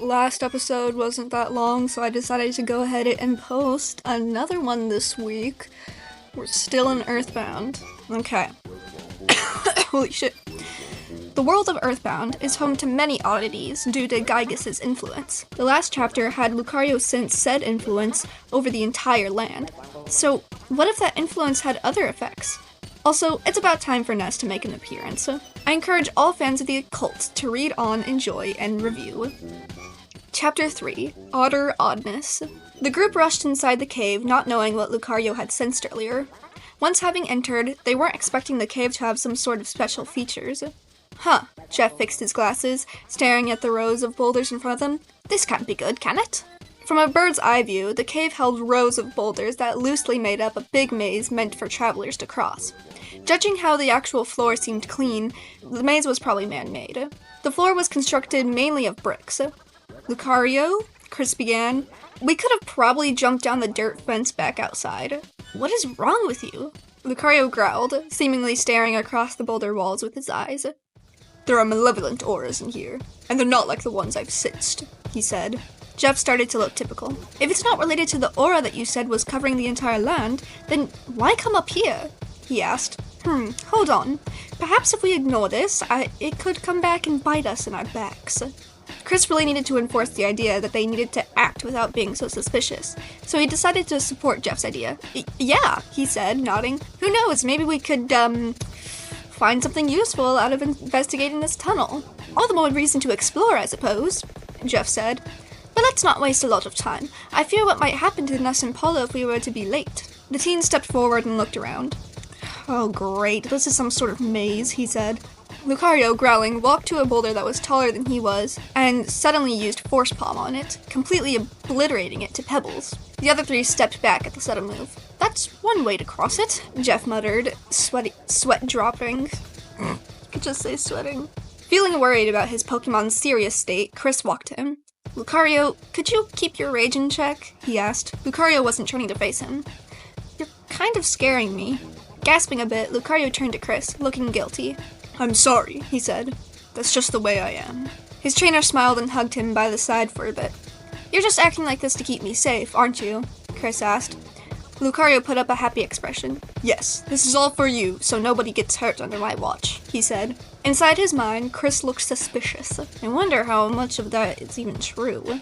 last episode wasn't that long, so I decided to go ahead and post another one this week. We're still in Earthbound. Okay. Holy shit. The world of Earthbound is home to many oddities due to Gygas's influence. The last chapter had Lucario sense said influence over the entire land. So, what if that influence had other effects? Also, it's about time for Ness to make an appearance. I encourage all fans of the occult to read on, enjoy, and review. Chapter 3, Odder Oddness. The group rushed inside the cave, not knowing what Lucario had sensed earlier. Once having entered, they weren't expecting the cave to have some sort of special features. Huh, Jeff fixed his glasses, staring at the rows of boulders in front of them. This can't be good, can it? From a bird's eye view, the cave held rows of boulders that loosely made up a big maze meant for travelers to cross. Judging how the actual floor seemed clean, the maze was probably man-made. The floor was constructed mainly of bricks. Lucario? Chris began. We could have probably jumped down the dirt fence back outside. What is wrong with you? Lucario growled, seemingly staring across the boulder walls with his eyes. There are malevolent auras in here, and they're not like the ones I've sensed, he said. Jeff started to look typical. If it's not related to the aura that you said was covering the entire land, then why come up here? He asked. Hold on. Perhaps if we ignore this, it could come back and bite us in our backs. Chris really needed to enforce the idea that they needed to act without being so suspicious, so he decided to support Jeff's idea. Yeah, he said, nodding. Who knows, maybe we could, find something useful out of investigating this tunnel. All the more reason to explore, I suppose, Jeff said. But let's not waste a lot of time. I fear what might happen to Ness and Paula if we were to be late. The teen stepped forward and looked around. Oh great, this is some sort of maze, he said. Lucario, growling, walked to a boulder that was taller than he was, and suddenly used Force Palm on it, completely obliterating it to pebbles. The other three stepped back at the sudden move. That's one way to cross it, Jeff muttered, sweat dropping. Could just say sweating. Feeling worried about his Pokemon's serious state, Chris walked to him. Lucario, could you keep your rage in check? He asked. Lucario wasn't turning to face him. You're kind of scaring me. Gasping a bit, Lucario turned to Chris, looking guilty. I'm sorry, he said. That's just the way I am. His trainer smiled and hugged him by the side for a bit. You're just acting like this to keep me safe, aren't you? Chris asked. Lucario put up a happy expression. Yes, this is all for you, so nobody gets hurt under my watch, he said. Inside his mind, Chris looked suspicious. I wonder how much of that is even true.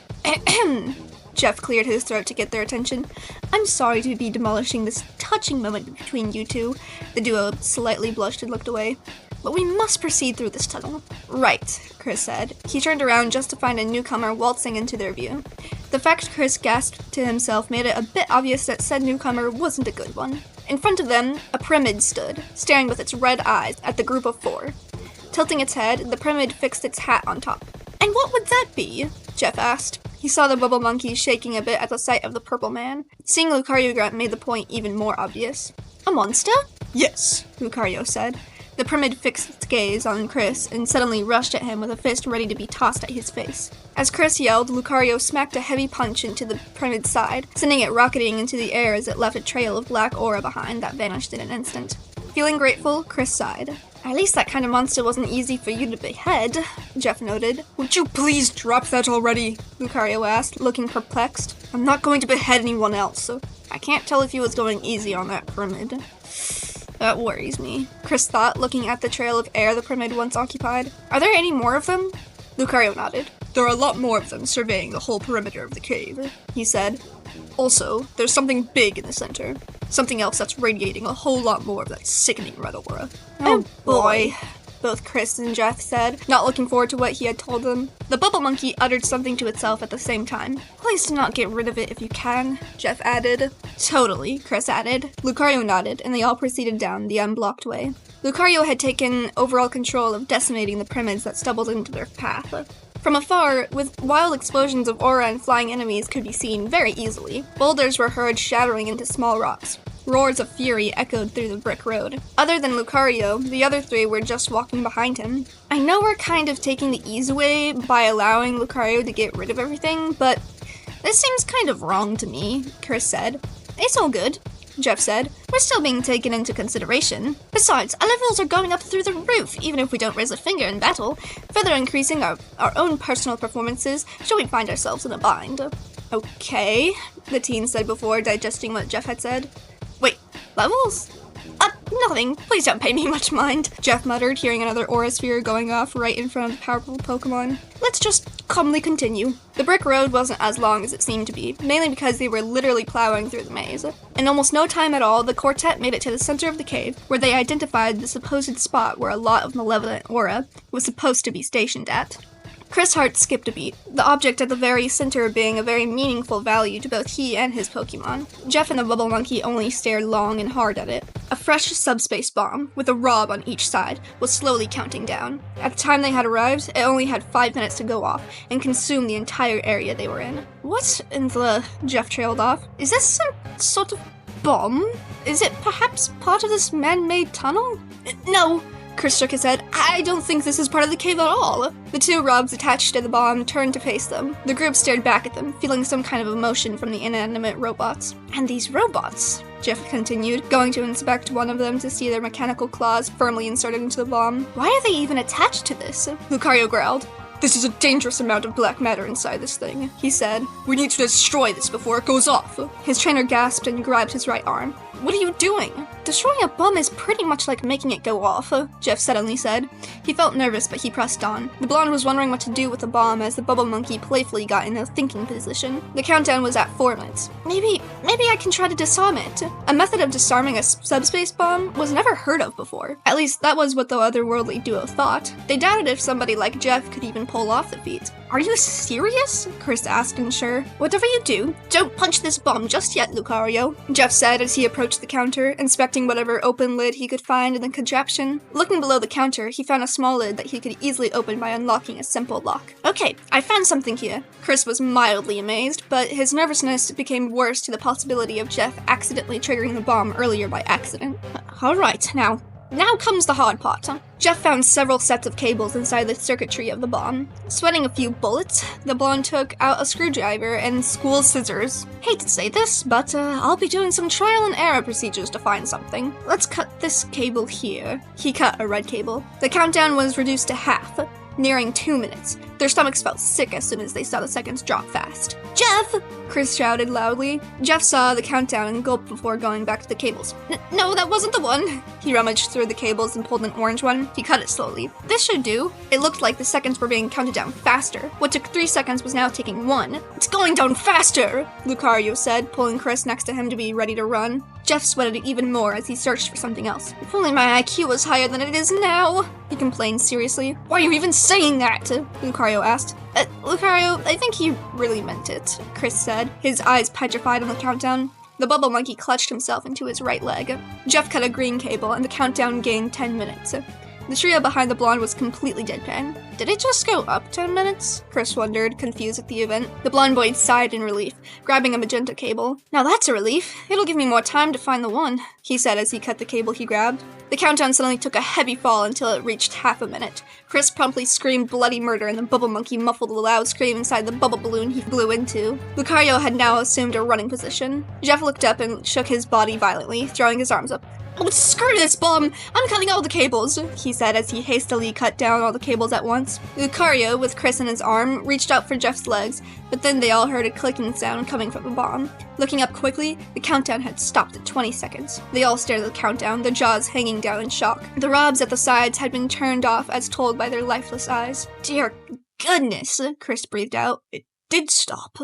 Jeff cleared his throat to get their attention. I'm sorry to be demolishing this touching moment between you two. The duo slightly blushed and looked away. But we must proceed through this tunnel. Right, Chris said. He turned around just to find a newcomer waltzing into their view. The fact Chris gasped to himself made it a bit obvious that said newcomer wasn't a good one. In front of them, a Pyramid stood, staring with its red eyes at the group of four. Tilting its head, the Pyramid fixed its hat on top. And what would that be? Jeff asked. He saw the bubble monkey shaking a bit at the sight of the purple man. Seeing Lucario grunt made the point even more obvious. A monster? Yes, Lucario said. The Pyramid fixed its gaze on Chris and suddenly rushed at him with a fist ready to be tossed at his face. As Chris yelled, Lucario smacked a heavy punch into the Pyramid's side, sending it rocketing into the air as it left a trail of black aura behind that vanished in an instant. Feeling grateful, Chris sighed. At least that kind of monster wasn't easy for you to behead, Jeff noted. Would you please drop that already? Lucario asked, looking perplexed. I'm not going to behead anyone else. I can't tell if he was going easy on that Pyramid. That worries me, Chris thought, looking at the trail of air the Pyramid once occupied. Are there any more of them? Lucario nodded. There are a lot more of them surveying the whole perimeter of the cave, he said. Also, there's something big in the center. Something else that's radiating a whole lot more of that sickening red aura. Oh boy, both Chris and Jeff said, not looking forward to what he had told them. The bubble monkey uttered something to itself at the same time. Please do not get rid of it if you can, Jeff added. Totally, Chris added. Lucario nodded, and they all proceeded down the unblocked way. Lucario had taken overall control of decimating the Pyramids that stumbled into their path. From afar, with wild explosions of aura and flying enemies could be seen very easily. Boulders were heard shattering into small rocks. Roars of fury echoed through the brick road. Other than Lucario, the other three were just walking behind him. I know we're kind of taking the easy way by allowing Lucario to get rid of everything, but this seems kind of wrong to me, Chris said. It's all good. Jeff said. We're still being taken into consideration. Besides, our levels are going up through the roof, even if we don't raise a finger in battle, further increasing our own personal performances should we find ourselves in a bind. Okay, the teen said before digesting what Jeff had said. Wait, levels? Nothing. Please don't pay me much mind, Jeff muttered, hearing another aura sphere going off right in front of the powerful Pokemon. Let's just calmly continue. The brick road wasn't as long as it seemed to be, mainly because they were literally plowing through the maze. In almost no time at all, the quartet made it to the center of the cave, where they identified the supposed spot where a lot of malevolent aura was supposed to be stationed at. Chris' heart skipped a beat, the object at the very center being a very meaningful value to both he and his Pokemon. Jeff and the Bubble Monkey only stared long and hard at it. A fresh subspace bomb, with a Rob on each side, was slowly counting down. At the time they had arrived, it only had 5 minutes to go off and consume the entire area they were in. What in the... Jeff trailed off. Is this some sort of bomb? Is it perhaps part of this man-made tunnel? No! Chris shook his head. I don't think this is part of the cave at all. The two Robs attached to the bomb turned to face them. The group stared back at them, feeling some kind of emotion from the inanimate robots. And these robots, Jeff continued, going to inspect one of them to see their mechanical claws firmly inserted into the bomb. Why are they even attached to this? Lucario growled. This is a dangerous amount of black matter inside this thing, he said. We need to destroy this before it goes off. His trainer gasped and grabbed his right arm. What are you doing? Destroying a bomb is pretty much like making it go off, Jeff suddenly said. He felt nervous, but he pressed on. The blonde was wondering what to do with the bomb as the Bubble Monkey playfully got in a thinking position. The countdown was at 4 minutes. Maybe I can try to disarm it. A method of disarming a subspace bomb was never heard of before. At least that was what the otherworldly duo thought. They doubted if somebody like Jeff could even pull off the feat. Are you serious? Chris asked, unsure. Whatever you do, don't punch this bomb just yet, Lucario, Jeff said as he approached the counter, inspecting whatever open lid he could find in the contraption. Looking below the counter, he found a small lid that he could easily open by unlocking a simple lock. Okay, I found something here. Chris was mildly amazed, but his nervousness became worse to the possibility of Jeff accidentally triggering the bomb earlier by accident. Alright, now comes the hard part. Jeff found several sets of cables inside the circuitry of the bomb. Sweating a few bullets, the blonde took out a screwdriver and school scissors. Hate to say this, but I'll be doing some trial and error procedures to find something. Let's cut this cable here. He cut a red cable. The countdown was reduced to half, nearing 2 minutes. Their stomachs felt sick as soon as they saw the seconds drop fast. Jeff! Chris shouted loudly. Jeff saw the countdown and gulped before going back to the cables. No, that wasn't the one. He rummaged through the cables and pulled an orange one. He cut it slowly. This should do. It looked like the seconds were being counted down faster. What took 3 seconds was now taking 1. It's going down faster, Lucario said, pulling Chris next to him to be ready to run. Jeff sweated even more as he searched for something else. If only my IQ was higher than it is now, he complained seriously. Why are you even saying that? Lucario asked. Lucario, I think he really meant it, Chris said, his eyes petrified on the countdown. The Bubble Monkey clutched himself into his right leg. Jeff cut a green cable and the countdown gained 10 minutes. The trio behind the blonde was completely deadpan. Did it just go up 10 minutes? Chris wondered, confused at the event. The blonde boy sighed in relief, grabbing a magenta cable. Now that's a relief. It'll give me more time to find the one, he said as he cut the cable he grabbed. The countdown suddenly took a heavy fall until it reached half a minute. Chris promptly screamed bloody murder and the Bubble Monkey muffled a loud scream inside the bubble balloon he blew into. Lucario had now assumed a running position. Jeff looked up and shook his body violently, throwing his arms up. Oh, screw this bomb! I'm cutting all the cables, he said as he hastily cut down all the cables at once. Lucario, with Chris in his arm, reached out for Jeff's legs, but then they all heard a clicking sound coming from the bomb. Looking up quickly, the countdown had stopped at 20 seconds. They all stared at the countdown, their jaws hanging down in shock. The Robs at the sides had been turned off as told by their lifeless eyes. Dear goodness, Chris breathed out. It did stop,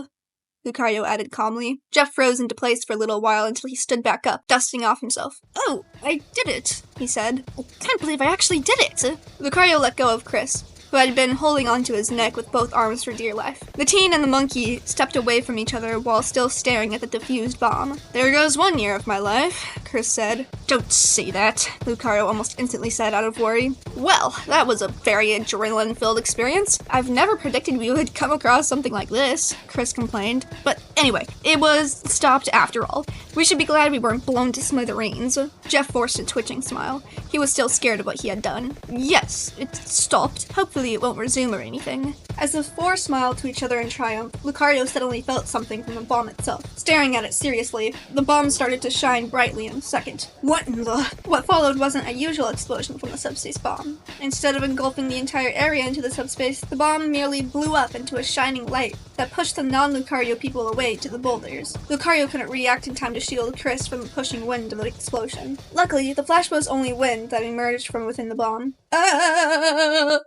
Lucario added calmly. Jeff froze into place for a little while until he stood back up, dusting off himself. Oh, I did it, he said. I can't believe I actually did it. Lucario let go of Chris, who had been holding onto his neck with both arms for dear life. The teen and the monkey stepped away from each other while still staring at the diffused bomb. There goes 1 year of my life, Chris said. Don't say that, Lucario almost instantly said out of worry. Well, that was a very adrenaline-filled experience. I've never predicted we would come across something like this, Chris complained. But anyway, it was stopped after all. We should be glad we weren't blown to smithereens. Jeff forced a twitching smile. He was still scared of what he had done. Yes, it stopped. Hopefully it won't resume or anything. As the four smiled to each other in triumph, Lucario suddenly felt something from the bomb itself. Staring at it seriously, the bomb started to shine brightly in a second. What in the... What followed wasn't a usual explosion from the subspace bomb. Instead of engulfing the entire area into the subspace, the bomb merely blew up into a shining light that pushed the non-Lucario people away to the boulders. Lucario couldn't react in time to shield Chris from the pushing wind of the explosion. Luckily, the flash was only wind that emerged from within the bomb. I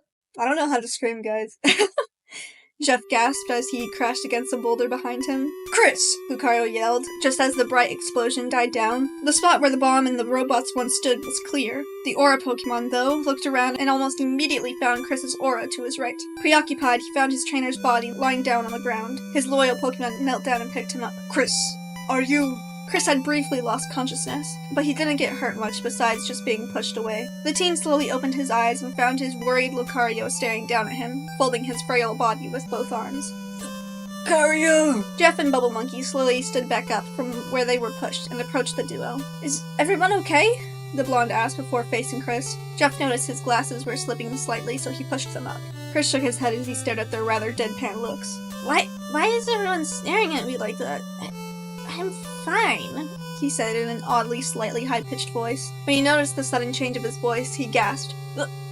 don't know how to scream, guys. Jeff gasped as he crashed against a boulder behind him. "Chris!" Lucario yelled, just as the bright explosion died down. The spot where the bomb and the robots once stood was clear. The Aura Pokemon, though, looked around and almost immediately found Chris's aura to his right. Preoccupied, he found his trainer's body lying down on the ground. His loyal Pokemon knelt down and picked him up. "Chris, are you..." Chris had briefly lost consciousness, but he didn't get hurt much besides just being pushed away. The teen slowly opened his eyes and found his worried Lucario staring down at him, folding his frail body with both arms. "Lucario!" Jeff and Bubble Monkey slowly stood back up from where they were pushed and approached the duo. "Is everyone okay?" the blonde asked before facing Chris. Jeff noticed his glasses were slipping slightly, so he pushed them up. Chris shook his head as he stared at their rather deadpan looks. Why is everyone staring at me like that? I'm fine," he said in an oddly slightly high-pitched voice. When he noticed the sudden change of his voice, he gasped.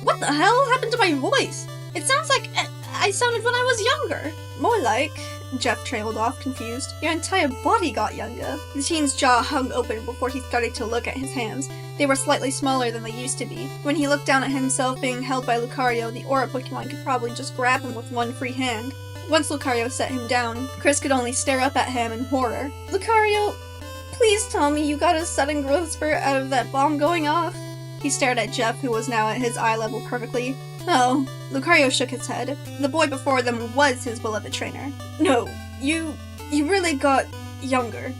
What the hell happened to my voice? It sounds like I sounded when I was younger." "More like..." Jeff trailed off, confused. "Your entire body got younger." The teen's jaw hung open before he started to look at his hands. They were slightly smaller than they used to be. When he looked down at himself being held by Lucario, the Aura Pokemon could probably just grab him with one free hand. Once Lucario set him down, Chris could only stare up at him in horror. "Lucario, please tell me you got a sudden growth spurt out of that bomb going off." He stared at Jeff, who was now at his eye level perfectly. "Oh." Lucario shook his head. The boy before them was his beloved trainer. "No, you really got younger,"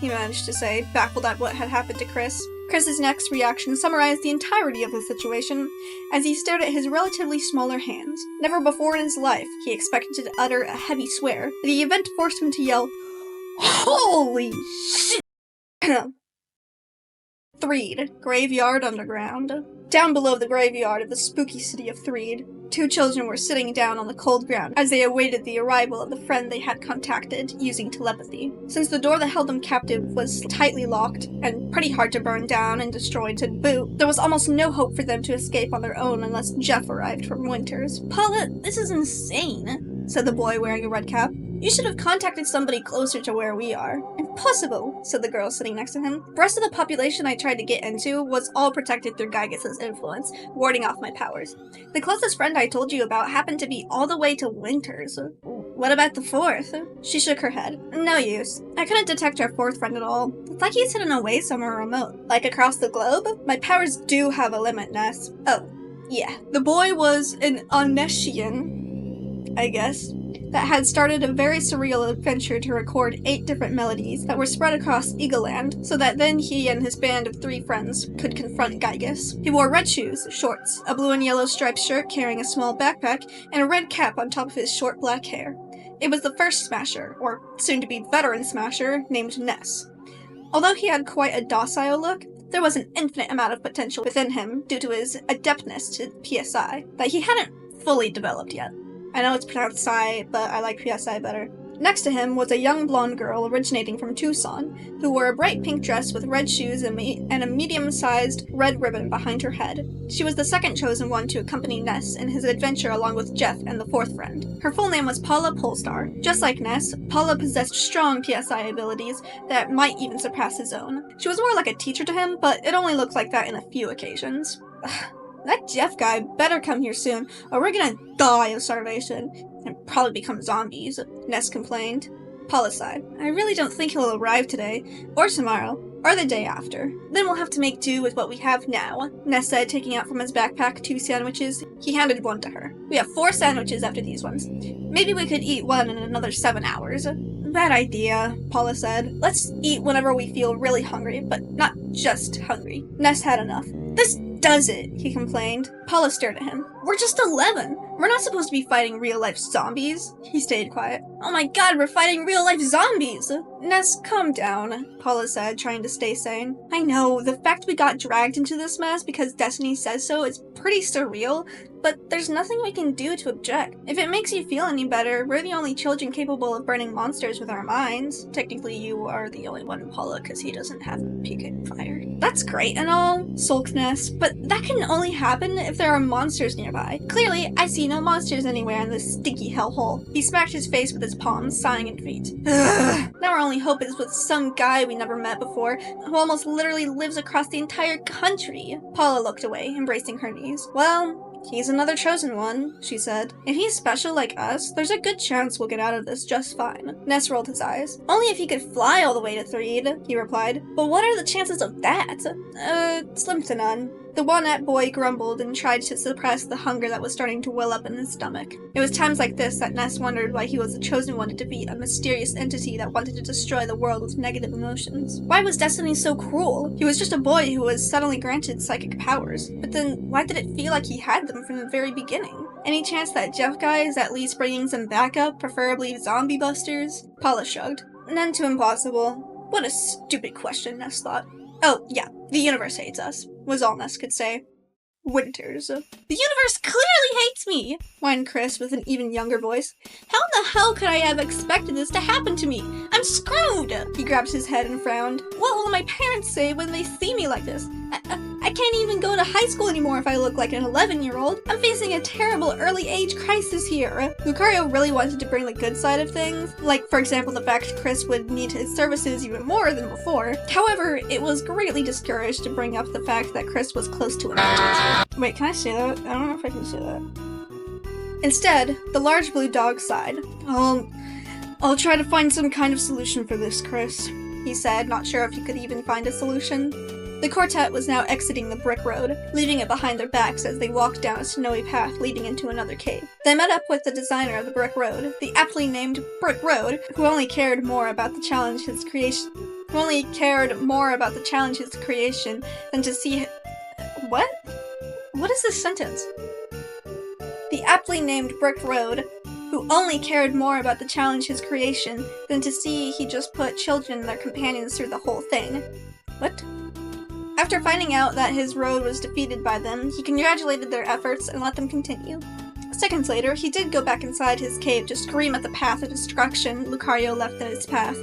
he managed to say, baffled at what had happened to Chris. Chris's next reaction summarized the entirety of the situation as he stared at his relatively smaller hands. Never before in his life he expected to utter a heavy swear. The event forced him to yell, "Holy shit!" Threed, Graveyard Underground. Down below the graveyard of the spooky city of Threed, two children were sitting down on the cold ground as they awaited the arrival of the friend they had contacted using telepathy. Since the door that held them captive was tightly locked and pretty hard to burn down and destroy to boot, there was almost no hope for them to escape on their own unless Jeff arrived from Winters. "Paula, this is insane," said the boy wearing a red cap. "You should have contacted somebody closer to where we are." "Impossible," said the girl sitting next to him. "The rest of the population I tried to get into was all protected through Gygas's influence, warding off my powers. The closest friend I told you about happened to be all the way to Winters. What about the fourth?" She shook her head. "No use. I couldn't detect our fourth friend at all. It's like he's hidden away somewhere remote. Like across the globe? My powers do have a limit, Ness." "Oh, yeah." The boy was an Omniscient, I guess, that had started a very surreal adventure to record 8 different melodies that were spread across Eagleland, so that then he and his band of 3 friends could confront Gygas. He wore red shoes, shorts, a blue and yellow striped shirt carrying a small backpack, and a red cap on top of his short black hair. It was the first Smasher, or soon-to-be veteran Smasher, named Ness. Although he had quite a docile look, there was an infinite amount of potential within him due to his adeptness to PSI that he hadn't fully developed yet. I know it's pronounced Psy, but I like PSI better. Next to him was a young blonde girl originating from Tucson, who wore a bright pink dress with red shoes and a medium-sized red ribbon behind her head. She was the second chosen one to accompany Ness in his adventure along with Jeff and the fourth friend. Her full name was Paula Polestar. Just like Ness, Paula possessed strong PSI abilities that might even surpass his own. She was more like a teacher to him, but it only looked like that in a few occasions. That Jeff guy better come here soon, or we're gonna die of starvation, and probably become zombies, Ness complained. Paula sighed. "I really don't think he'll arrive today, or tomorrow, or the day after. Then we'll have to make do with what we have now," Ness said, taking out from his backpack 2 sandwiches. He handed one to her. "We have 4 sandwiches after these ones. Maybe we could eat one in another 7 hours. "Bad idea," Paula said. "Let's eat whenever we feel really hungry, but not just hungry." Ness had enough. "This does it," he complained. Paula stared at him. "We're just 11. We're not supposed to be fighting real-life zombies." He stayed quiet. "Oh my god, we're fighting real-life zombies!" "Ness, calm down," Paula said, trying to stay sane. "I know, the fact we got dragged into this mess because Destiny says so is pretty surreal, but there's nothing we can do to object. If it makes you feel any better, we're the only children capable of burning monsters with our minds. Technically, you are the only one, Paula, because he doesn't have PK fire. That's great and all, sulked Ness, but that can only happen if there are monsters nearby. Clearly, I see no monsters anywhere in this stinky hellhole. He smacked his face with his palms, sighing in defeat. Now our only hope is with some guy we never met before, who almost literally lives across the entire country. Paula looked away, embracing her knees. Well, he's another chosen one, she said. If he's special like us, there's a good chance we'll get out of this just fine. Ness rolled his eyes. Only if he could fly all the way to Threed, he replied. But what are the chances of that? Slim to none. The one-at boy grumbled and tried to suppress the hunger that was starting to well up in his stomach. It was times like this that Ness wondered why he was the chosen one to defeat a mysterious entity that wanted to destroy the world with negative emotions. Why was destiny so cruel? He was just a boy who was suddenly granted psychic powers. But then, why did it feel like he had them from the very beginning? Any chance that Jeff guy is at least bringing some backup, preferably zombie busters? Paula shrugged. None too impossible. What a stupid question, Ness thought. Oh, yeah, the universe hates us, was all Ness could say. Winters. The universe clearly hates me, whined Chris with an even younger voice. How in the hell could I have expected this to happen to me? I'm screwed! He grabbed his head and frowned. What will my parents say when they see me like this? I can't even go to high school anymore if I look like an 11-year-old. I'm facing a terrible early age crisis here. Lucario really wanted to bring the good side of things, like for example the fact Chris would need his services even more than before. However, it was greatly discouraged to bring up the fact that Chris was close to an Wait, can I say that? I don't know if I can say that. Instead, the large blue dog sighed. I'll try to find some kind of solution for this, Chris, he said, not sure if he could even find a solution. The quartet was now exiting the brick road, leaving it behind their backs as they walked down a snowy path leading into another cave. They met up with the designer of the brick road, the aptly named Brick Road, who only cared more about the challenge his creation than to see What? What is this sentence? The aptly named Brick Road, who only cared more about the challenge his creation than to see he just put children and their companions through the whole thing. What? After finding out that his road was defeated by them, he congratulated their efforts and let them continue. Seconds later, he did go back inside his cave to scream at the path of destruction Lucario left in his path,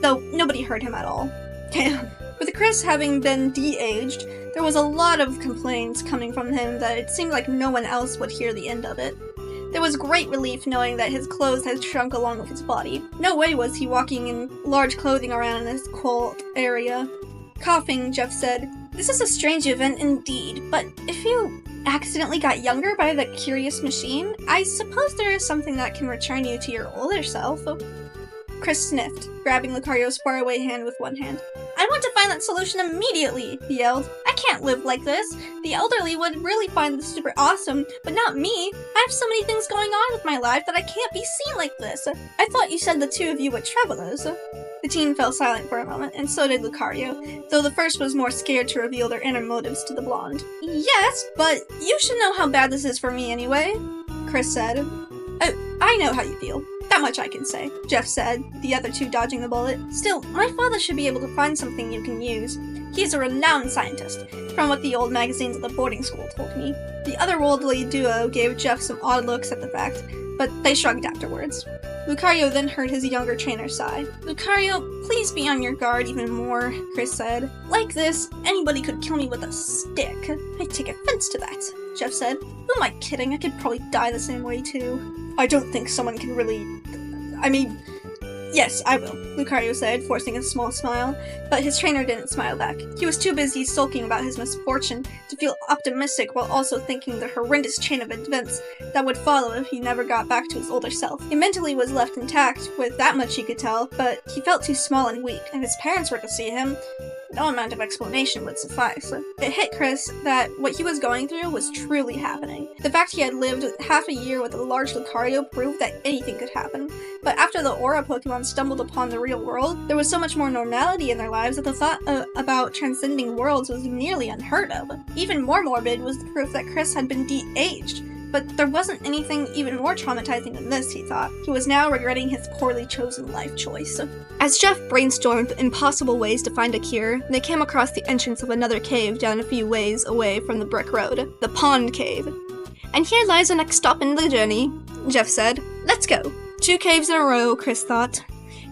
though nobody heard him at all. Damn. With Chris having been de-aged, there was a lot of complaints coming from him that it seemed like no one else would hear the end of it. There was great relief knowing that his clothes had shrunk along with his body. No way was he walking in large clothing around in this cold area. Coughing, Jeff said, "This is a strange event indeed, but if you accidentally got younger by the curious machine, I suppose there is something that can return you to your older self." Chris sniffed, grabbing Lucario's faraway hand with one hand. "I want to find that solution immediately," he yelled. "I can't live like this. The elderly would really find this super awesome, but not me. I have so many things going on with my life that I can't be seen like this. I thought you said the two of you were travelers." The teen fell silent for a moment, and so did Lucario, though the first was more scared to reveal their inner motives to the blonde. "Yes, but you should know how bad this is for me anyway," Chris said. I know how you feel. That much I can say," Jeff said, the other two dodging the bullet. "Still, my father should be able to find something you can use. He's a renowned scientist, from what the old magazines at the boarding school told me." The otherworldly duo gave Jeff some odd looks at the fact, but they shrugged afterwards. Lucario then heard his younger trainer sigh. "Lucario, please be on your guard even more," Chris said. "Like this, anybody could kill me with a stick." "I take offense to that," Jeff said. "Who am I kidding? I could probably die the same way too." "I don't think someone can really... Yes, I will," Lucario said, forcing a small smile, but his trainer didn't smile back. He was too busy sulking about his misfortune to feel optimistic while also thinking the horrendous chain of events that would follow if he never got back to his older self. He mentally was left intact, with that much he could tell, but he felt too small and weak, and his parents were to see him. No amount of explanation would suffice. It hit Chris that what he was going through was truly happening. The fact he had lived half a year with a large Lucario proved that anything could happen. But after the Aura Pokemon stumbled upon the real world, there was so much more normality in their lives that the thought about transcending worlds was nearly unheard of. Even more morbid was the proof that Chris had been de-aged. But there wasn't anything even more traumatizing than this, he thought. He was now regretting his poorly chosen life choice. As Jeff brainstormed impossible ways to find a cure, they came across the entrance of another cave down a few ways away from the brick road. The Pond Cave. And here lies the next stop in the journey, Jeff said. Let's go. 2 caves in a row, Chris thought.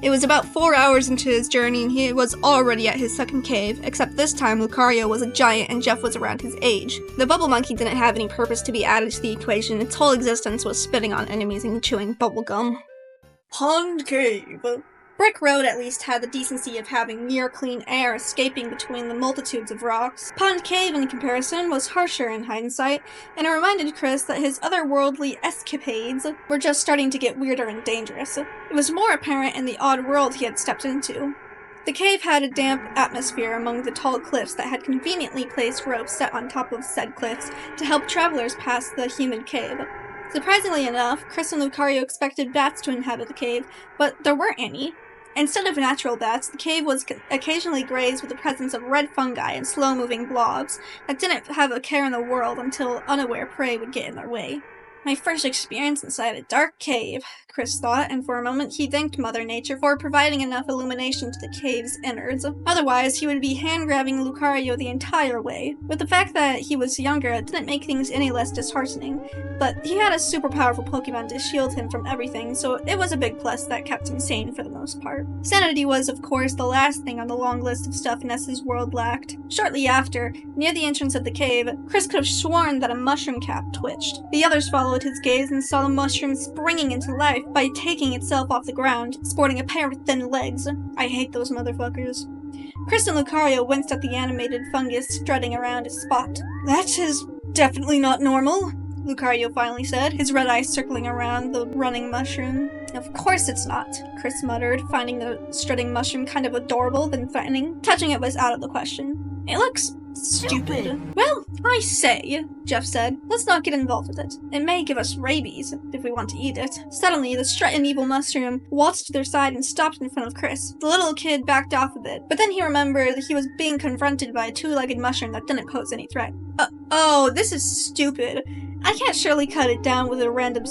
It was about 4 hours into his journey and he was already at his second cave, except this time Lucario was a giant and Jeff was around his age. The bubble monkey didn't have any purpose to be added to the equation, its whole existence was spitting on enemies and chewing bubblegum. Pond Cave. Brick Road at least had the decency of having near clean air escaping between the multitudes of rocks. Pond Cave, in comparison, was harsher in hindsight, and it reminded Chris that his otherworldly escapades were just starting to get weirder and dangerous. It was more apparent in the odd world he had stepped into. The cave had a damp atmosphere among the tall cliffs that had conveniently placed ropes set on top of said cliffs to help travelers pass the humid cave. Surprisingly enough, Chris and Lucario expected bats to inhabit the cave, but there weren't any. Instead of natural bats, the cave was occasionally grazed with the presence of red fungi and slow-moving blobs that didn't have a care in the world until unaware prey would get in their way. My first experience inside a dark cave, Chris thought, and for a moment he thanked Mother Nature for providing enough illumination to the cave's innards. Otherwise, he would be hand-grabbing Lucario the entire way. With the fact that he was younger, it didn't make things any less disheartening, but he had a super powerful Pokemon to shield him from everything, so it was a big plus that kept him sane for the most part. Sanity was, of course, the last thing on the long list of stuff Ness's world lacked. Shortly after, near the entrance of the cave, Chris could have sworn that a mushroom cap twitched. The others followed his gaze and saw the mushroom springing into life by taking itself off the ground, sporting a pair of thin legs. I hate those motherfuckers. Chris and Lucario winced at the animated fungus strutting around its spot. That is definitely not normal, Lucario finally said, his red eyes circling around the running mushroom. Of course it's not, Chris muttered, finding the strutting mushroom kind of adorable then threatening. Touching it was out of the question. It looks stupid. Well, I say, Jeff said, let's not get involved with it. It may give us rabies, if we want to eat it. Suddenly, the strutting evil mushroom waltzed to their side and stopped in front of Chris. The little kid backed off a bit, but then he remembered that he was being confronted by a 2-legged mushroom that didn't pose any threat. Oh, this is stupid. I can't surely cut it down with a random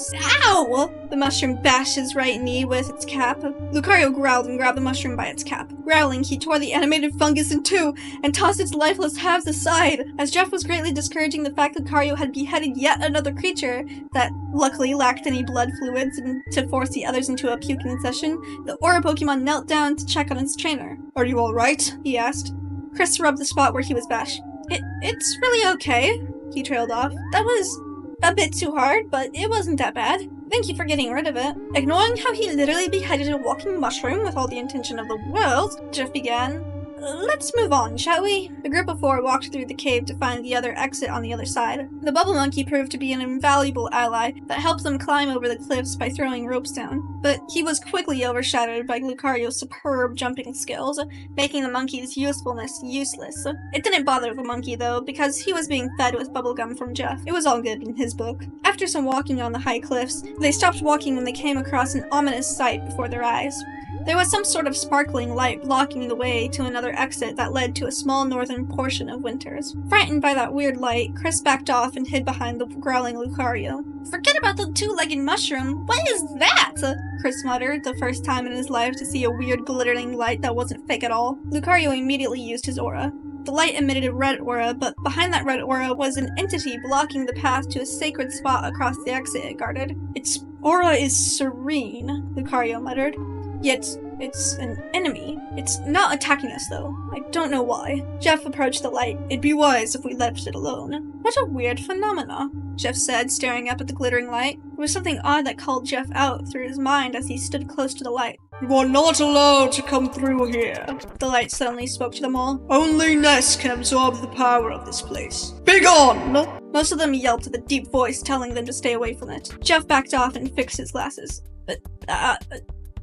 Ow! The mushroom bashed his right knee with its cap. Lucario growled and grabbed the mushroom by its cap. Growling, he tore the animated fungus in two and tossed its lifeless halves aside. As Jeff was greatly discouraging the fact that Lucario had beheaded yet another creature that luckily lacked any blood fluids and to force the others into a puking session, the Aura Pokemon knelt down to check on its trainer. Are you alright? He asked. Chris rubbed the spot where he was bashed. It's really okay, he trailed off. That was a bit too hard, but it wasn't that bad. Thank you for getting rid of it. Ignoring how he literally beheaded a walking mushroom with all the intention of the world, Jeff began. Let's move on, shall we? The group of 4 walked through the cave to find the other exit on the other side. The bubble monkey proved to be an invaluable ally that helped them climb over the cliffs by throwing ropes down, but he was quickly overshadowed by Lucario's superb jumping skills, making the monkey's usefulness useless. It didn't bother the monkey though, because he was being fed with bubblegum from Jeff. It was all good in his book. After some walking on the high cliffs, they stopped walking when they came across an ominous sight before their eyes. There was some sort of sparkling light blocking the way to another exit that led to a small northern portion of Winters. Frightened by that weird light, Chris backed off and hid behind the growling Lucario. Forget about the 2-legged mushroom! What is that? Chris muttered, the first time in his life to see a weird glittering light that wasn't fake at all. Lucario immediately used his aura. The light emitted a red aura, but behind that red aura was an entity blocking the path to a sacred spot across the exit it guarded. Its aura is serene, Lucario muttered. Yet, it's an enemy. It's not attacking us, though. I don't know why. Jeff approached the light. It'd be wise if we left it alone. What a weird phenomena, Jeff said, staring up at the glittering light. There was something odd that called Jeff out through his mind as he stood close to the light. You are not allowed to come through here, the light suddenly spoke to them all. Only Ness can absorb the power of this place. Begone! Most of them yelped with a deep voice telling them to stay away from it. Jeff backed off and fixed his glasses.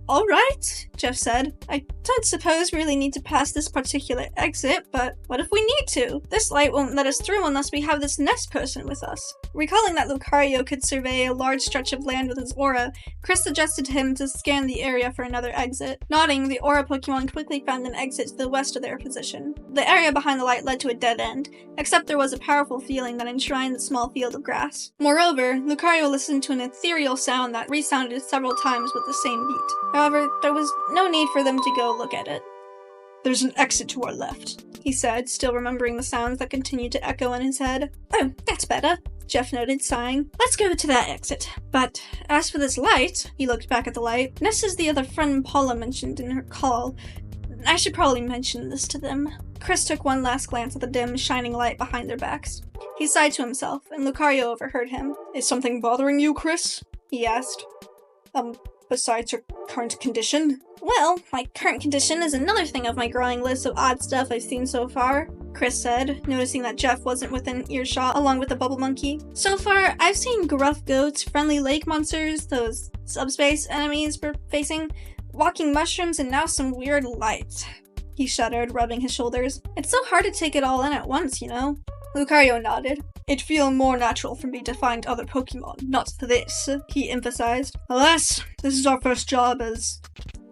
Alright, Jeff said. I don't suppose we really need to pass this particular exit, but what if we need to? This light won't let us through unless we have this Ness person with us. Recalling that Lucario could survey a large stretch of land with his aura, Chris suggested to him to scan the area for another exit. Nodding, the aura Pokemon quickly found an exit to the west of their position. The area behind the light led to a dead end, except there was a powerful feeling that enshrined the small field of grass. Moreover, Lucario listened to an ethereal sound that resounded several times with the same beat. However, there was no need for them to go look at it. There's an exit to our left, he said, still remembering the sounds that continued to echo in his head. Oh, that's better. Jeff noted, sighing. Let's go to that exit. But as for this light, he looked back at the light. This is the other friend Paula mentioned in her call. I should probably mention this to them. Chris took one last glance at the dim, shining light behind their backs. He sighed to himself, and Lucario overheard him. Is something bothering you, Chris? He asked. Besides your current condition? Well, my current condition is another thing of my growing list of odd stuff I've seen so far, Chris said, noticing that Jeff wasn't within earshot along with the bubble monkey. So far, I've seen gruff goats, friendly lake monsters, those subspace enemies we're facing, walking mushrooms, and now some weird lights. He shuddered, rubbing his shoulders. It's so hard to take it all in at once, you know? Lucario nodded. It'd feel more natural for me to find other Pokemon, not this, he emphasized. Alas, this is our first job as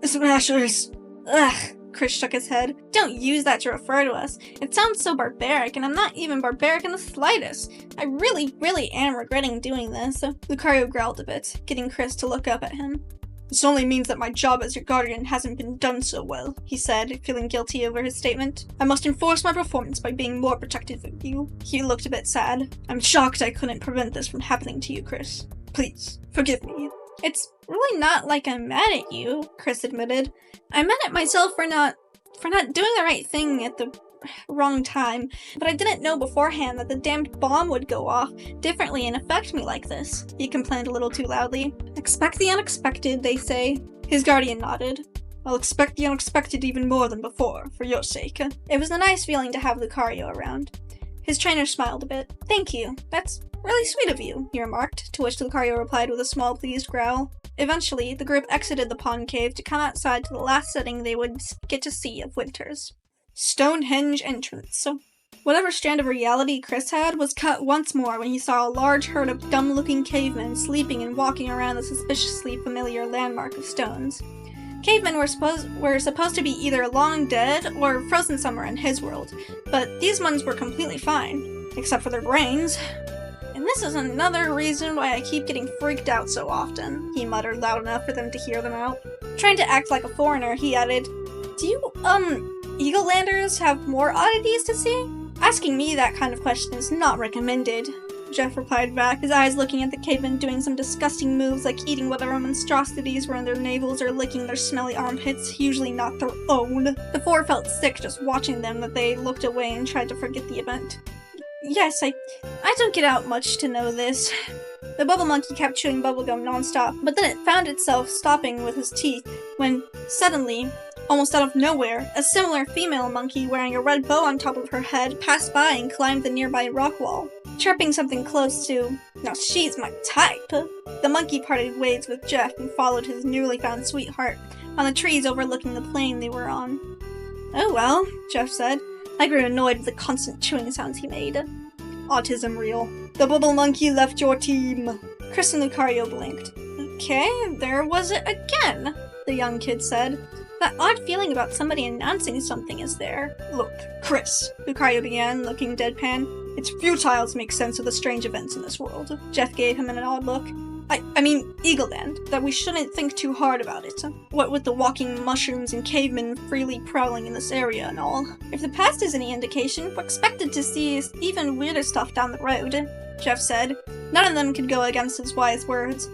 Smashers. Ugh, Chris shook his head. Don't use that to refer to us. It sounds so barbaric, and I'm not even barbaric in the slightest. I really am regretting doing this. Lucario growled a bit, getting Chris to look up at him. This only means that my job as your guardian hasn't been done so well, he said, feeling guilty over his statement. I must enforce my performance by being more protective of you. He looked a bit sad. I'm shocked I couldn't prevent this from happening to you, Chris. Please, forgive me. It's really not like I'm mad at you, Chris admitted. I'm mad at myself for not doing the right thing at the wrong time, but I didn't know beforehand that the damned bomb would go off differently and affect me like this. He complained a little too loudly. Expect the unexpected, they say. His guardian nodded. I'll expect the unexpected even more than before, for your sake. It was a nice feeling to have Lucario around. His trainer smiled a bit. Thank you. That's really sweet of you, he remarked, to which Lucario replied with a small pleased growl. Eventually, the group exited the pond cave to come outside to the last setting they would get to see of Winters. Stonehenge entrance. Whatever strand of reality Chris had was cut once more when he saw a large herd of dumb-looking cavemen sleeping and walking around the suspiciously familiar landmark of stones. Cavemen were supposed to be either long dead or frozen somewhere in his world, but these ones were completely fine, except for their brains. And this is another reason why I keep getting freaked out so often, he muttered loud enough for them to hear them out. Trying to act like a foreigner, he added, Do you, Eaglelanders have more oddities to see? Asking me that kind of question is not recommended, Jeff replied back, his eyes looking at the cavemen doing some disgusting moves like eating whatever monstrosities were in their navels or licking their smelly armpits, usually not their own. The four felt sick just watching them, that they looked away and tried to forget the event. Yes, I don't get out much to know this. The bubble monkey kept chewing bubblegum nonstop, but then it found itself stopping with his teeth when, suddenly, almost out of nowhere, a similar female monkey wearing a red bow on top of her head passed by and climbed the nearby rock wall, chirping something close to, "Now she's my type." The monkey parted ways with Jeff and followed his newly found sweetheart on the trees overlooking the plain they were on. Oh well, Jeff said. I grew annoyed with the constant chewing sounds he made. Autism real. The bubble monkey left your team. Chris and Lucario blinked. Okay, there was it again, the young kid said. That odd feeling about somebody announcing something is there. Look, Chris, Lucario began, looking deadpan. It's futile to make sense of the strange events in this world. Jeff gave him an odd look. I mean, Eagleland, that we shouldn't think too hard about it. What with the walking mushrooms and cavemen freely prowling in this area and all. If the past is any indication, we're expected to see even weirder stuff down the road, Jeff said. None of them could go against his wise words.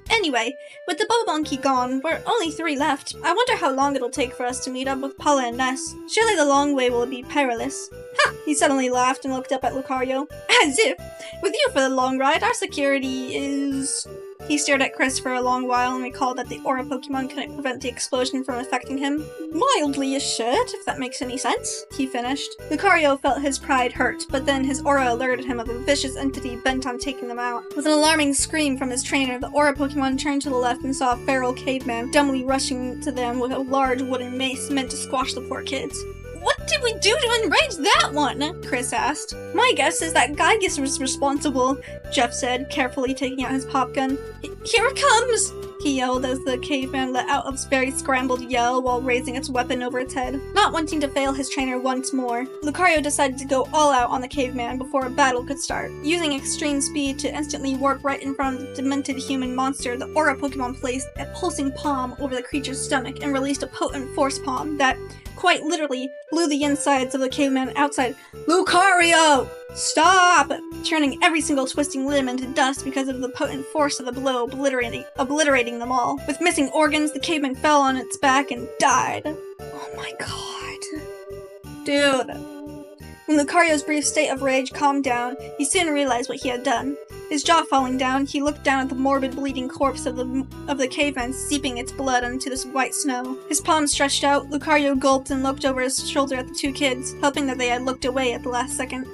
Anyway, with the bubble monkey gone, we're only 3 left. I wonder how long it'll take for us to meet up with Paula and Ness. Surely the long way will be perilous. Ha! He suddenly laughed and looked up at Lucario. As if! With you for the long ride, our security is... He stared at Chris for a long while and recalled that the aura Pokemon couldn't prevent the explosion from affecting him. Mildly assured, if that makes any sense, he finished. Lucario felt his pride hurt, but then his aura alerted him of a vicious entity bent on taking them out. With an alarming scream from his trainer, the aura Pokemon turned to the left and saw a feral caveman dumbly rushing to them with a large wooden mace meant to squash the poor kids. What did we do to enrage that one? Chris asked. My guess is that Gygus was responsible, Jeff said, carefully taking out his pop gun. Here it comes! He yelled as the caveman let out a very scrambled yell while raising its weapon over its head. Not wanting to fail his trainer once more, Lucario decided to go all out on the caveman before a battle could start. Using extreme speed to instantly warp right in front of the demented human monster, the aura Pokemon placed a pulsing palm over the creature's stomach and released a potent force palm that, quite literally, blew the insides of the caveman outside. Lucario! Stop! Turning every single twisting limb into dust because of the potent force of the blow obliterating them all. With missing organs, the caveman fell on its back and died. Oh my god. Dude. When Lucario's brief state of rage calmed down, he soon realized what he had done. His jaw falling down, he looked down at the morbid, bleeding corpse of the caveman, seeping its blood onto this white snow. His palms stretched out, Lucario gulped and looked over his shoulder at the two kids, hoping that they had looked away at the last second.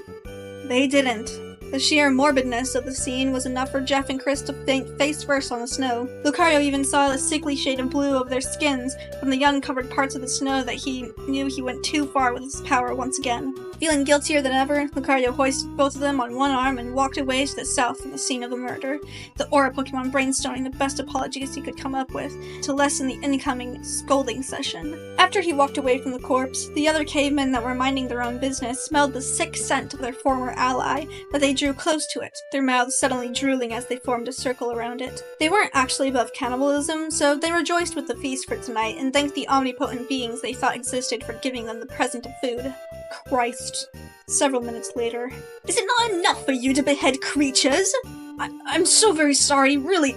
They didn't. The sheer morbidness of the scene was enough for Jeff and Chris to faint face first on the snow. Lucario even saw the sickly shade of blue of their skins from the uncovered parts of the snow that he knew he went too far with his power once again. Feeling guiltier than ever, Lucario hoisted both of them on one arm and walked away to the south from the scene of the murder, the Aura Pokemon brainstorming the best apologies he could come up with to lessen the incoming scolding session. After he walked away from the corpse, the other cavemen that were minding their own business smelled the sick scent of their former ally, but they drew close to it, their mouths suddenly drooling as they formed a circle around it. They weren't actually above cannibalism, so they rejoiced with the feast for tonight and thanked the omnipotent beings they thought existed for giving them the present of food. Christ. Several minutes later. Is it not enough for you to behead creatures? I'm so very sorry, really.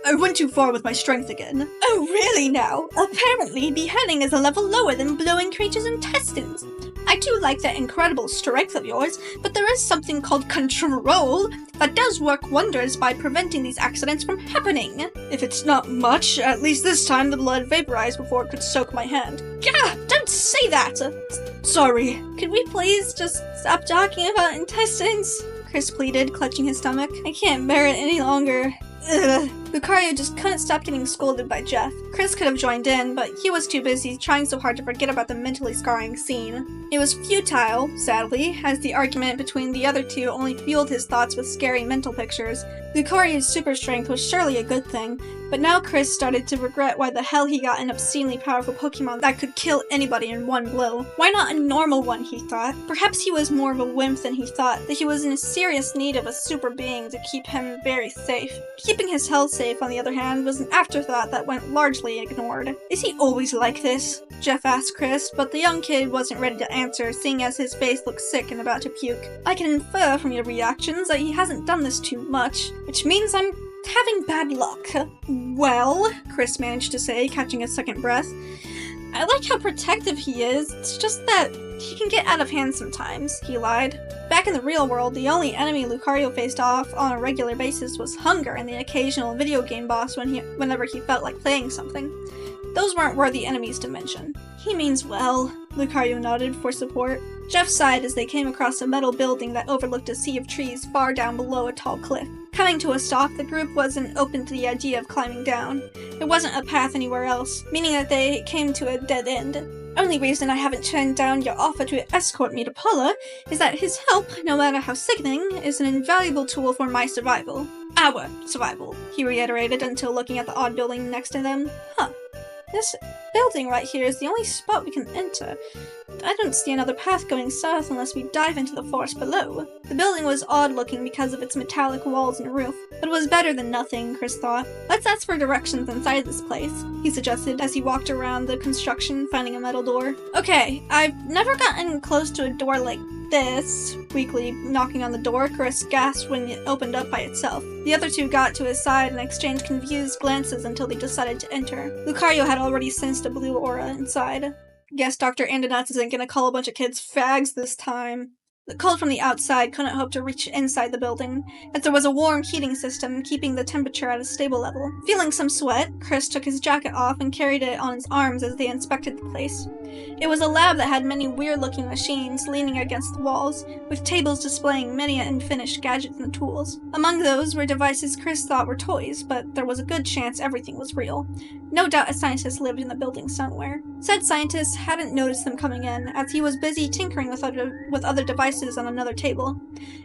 I went too far with my strength again. Oh, really now? Apparently, beheading is a level lower than blowing creatures' intestines. I do like that incredible strength of yours, but there is something called control that does work wonders by preventing these accidents from happening. If it's not much, at least this time the blood vaporized before it could soak my hand. Gah! Don't say that! Sorry. Could we please just stop talking about intestines? Chris pleaded, clutching his stomach. I can't bear it any longer. Ugh. Lucario just couldn't stop getting scolded by Jeff. Chris could have joined in, but he was too busy trying so hard to forget about the mentally scarring scene. It was futile, sadly, as the argument between the other two only fueled his thoughts with scary mental pictures. Lucario's super strength was surely a good thing, but now Chris started to regret why the hell he got an obscenely powerful Pokemon that could kill anybody in one blow. Why not a normal one, he thought? Perhaps he was more of a wimp than he thought, that he was in serious need of a super being to keep him very safe. Keeping his health safe, on the other hand, was an afterthought that went largely ignored. Is he always like this? Jeff asked Chris, but the young kid wasn't ready to answer, seeing as his face looked sick and about to puke. I can infer from your reactions that he hasn't done this too much, which means I'm having bad luck. Well, Chris managed to say, catching a second breath. I like how protective he is, it's just that he can get out of hand sometimes, he lied. Back in the real world, the only enemy Lucario faced off on a regular basis was hunger and the occasional video game boss whenever he felt like playing something. Those weren't worthy enemies to mention. He means well, Lucario nodded for support. Jeff sighed as they came across a metal building that overlooked a sea of trees far down below a tall cliff. Coming to a stop, the group wasn't open to the idea of climbing down. There wasn't a path anywhere else, meaning that they came to a dead end. Only reason I haven't turned down your offer to escort me to Paula is that his help, no matter how sickening, is an invaluable tool for my survival. Our survival, he reiterated until looking at the odd building next to them. Huh. This building right here is the only spot we can enter. I don't see another path going south unless we dive into the forest below. The building was odd-looking because of its metallic walls and roof, but it was better than nothing, Chris thought. Let's ask for directions inside this place, he suggested as he walked around the construction, finding a metal door. Okay, I've never gotten close to a door like this. Weakly knocking on the door, Chris gasped when it opened up by itself. The other two got to his side and exchanged confused glances until they decided to enter. Lucario had already sensed a blue aura inside. Guess Dr. Andonuts isn't gonna call a bunch of kids fags this time. The cold from the outside couldn't hope to reach inside the building, as there was a warm heating system keeping the temperature at a stable level. Feeling some sweat, Chris took his jacket off and carried it on his arms as they inspected the place. It was a lab that had many weird-looking machines leaning against the walls, with tables displaying many unfinished gadgets and tools. Among those were devices Chris thought were toys, but there was a good chance everything was real. No doubt a scientist lived in the building somewhere. Said scientist hadn't noticed them coming in, as he was busy tinkering with other devices on another table.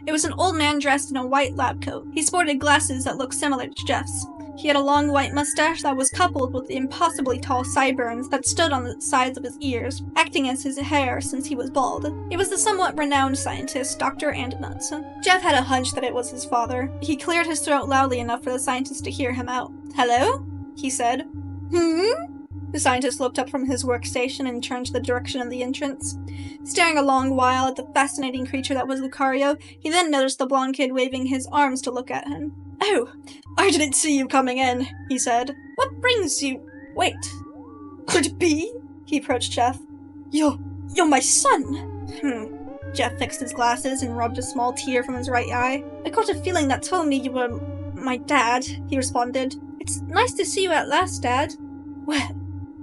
It was an old man dressed in a white lab coat. He sported glasses that looked similar to Jeff's. He had a long white mustache that was coupled with the impossibly tall sideburns that stood on the sides of his ears, acting as his hair since he was bald. It was the somewhat renowned scientist, Dr. Andonuts. Jeff had a hunch that it was his father. He cleared his throat loudly enough for the scientist to hear him out. "Hello?" he said. The scientist looked up from his workstation and turned to the direction of the entrance. Staring a long while at the fascinating creature that was Lucario, he then noticed the blonde kid waving his arms to look at him. "Oh, I didn't see you coming in," he said. "What brings you— Wait. Could it be?" He approached Jeff. You're my son." Jeff fixed his glasses and rubbed a small tear from his right eye. "I got a feeling that told me you were my dad," he responded. "It's nice to see you at last, Dad." "Well,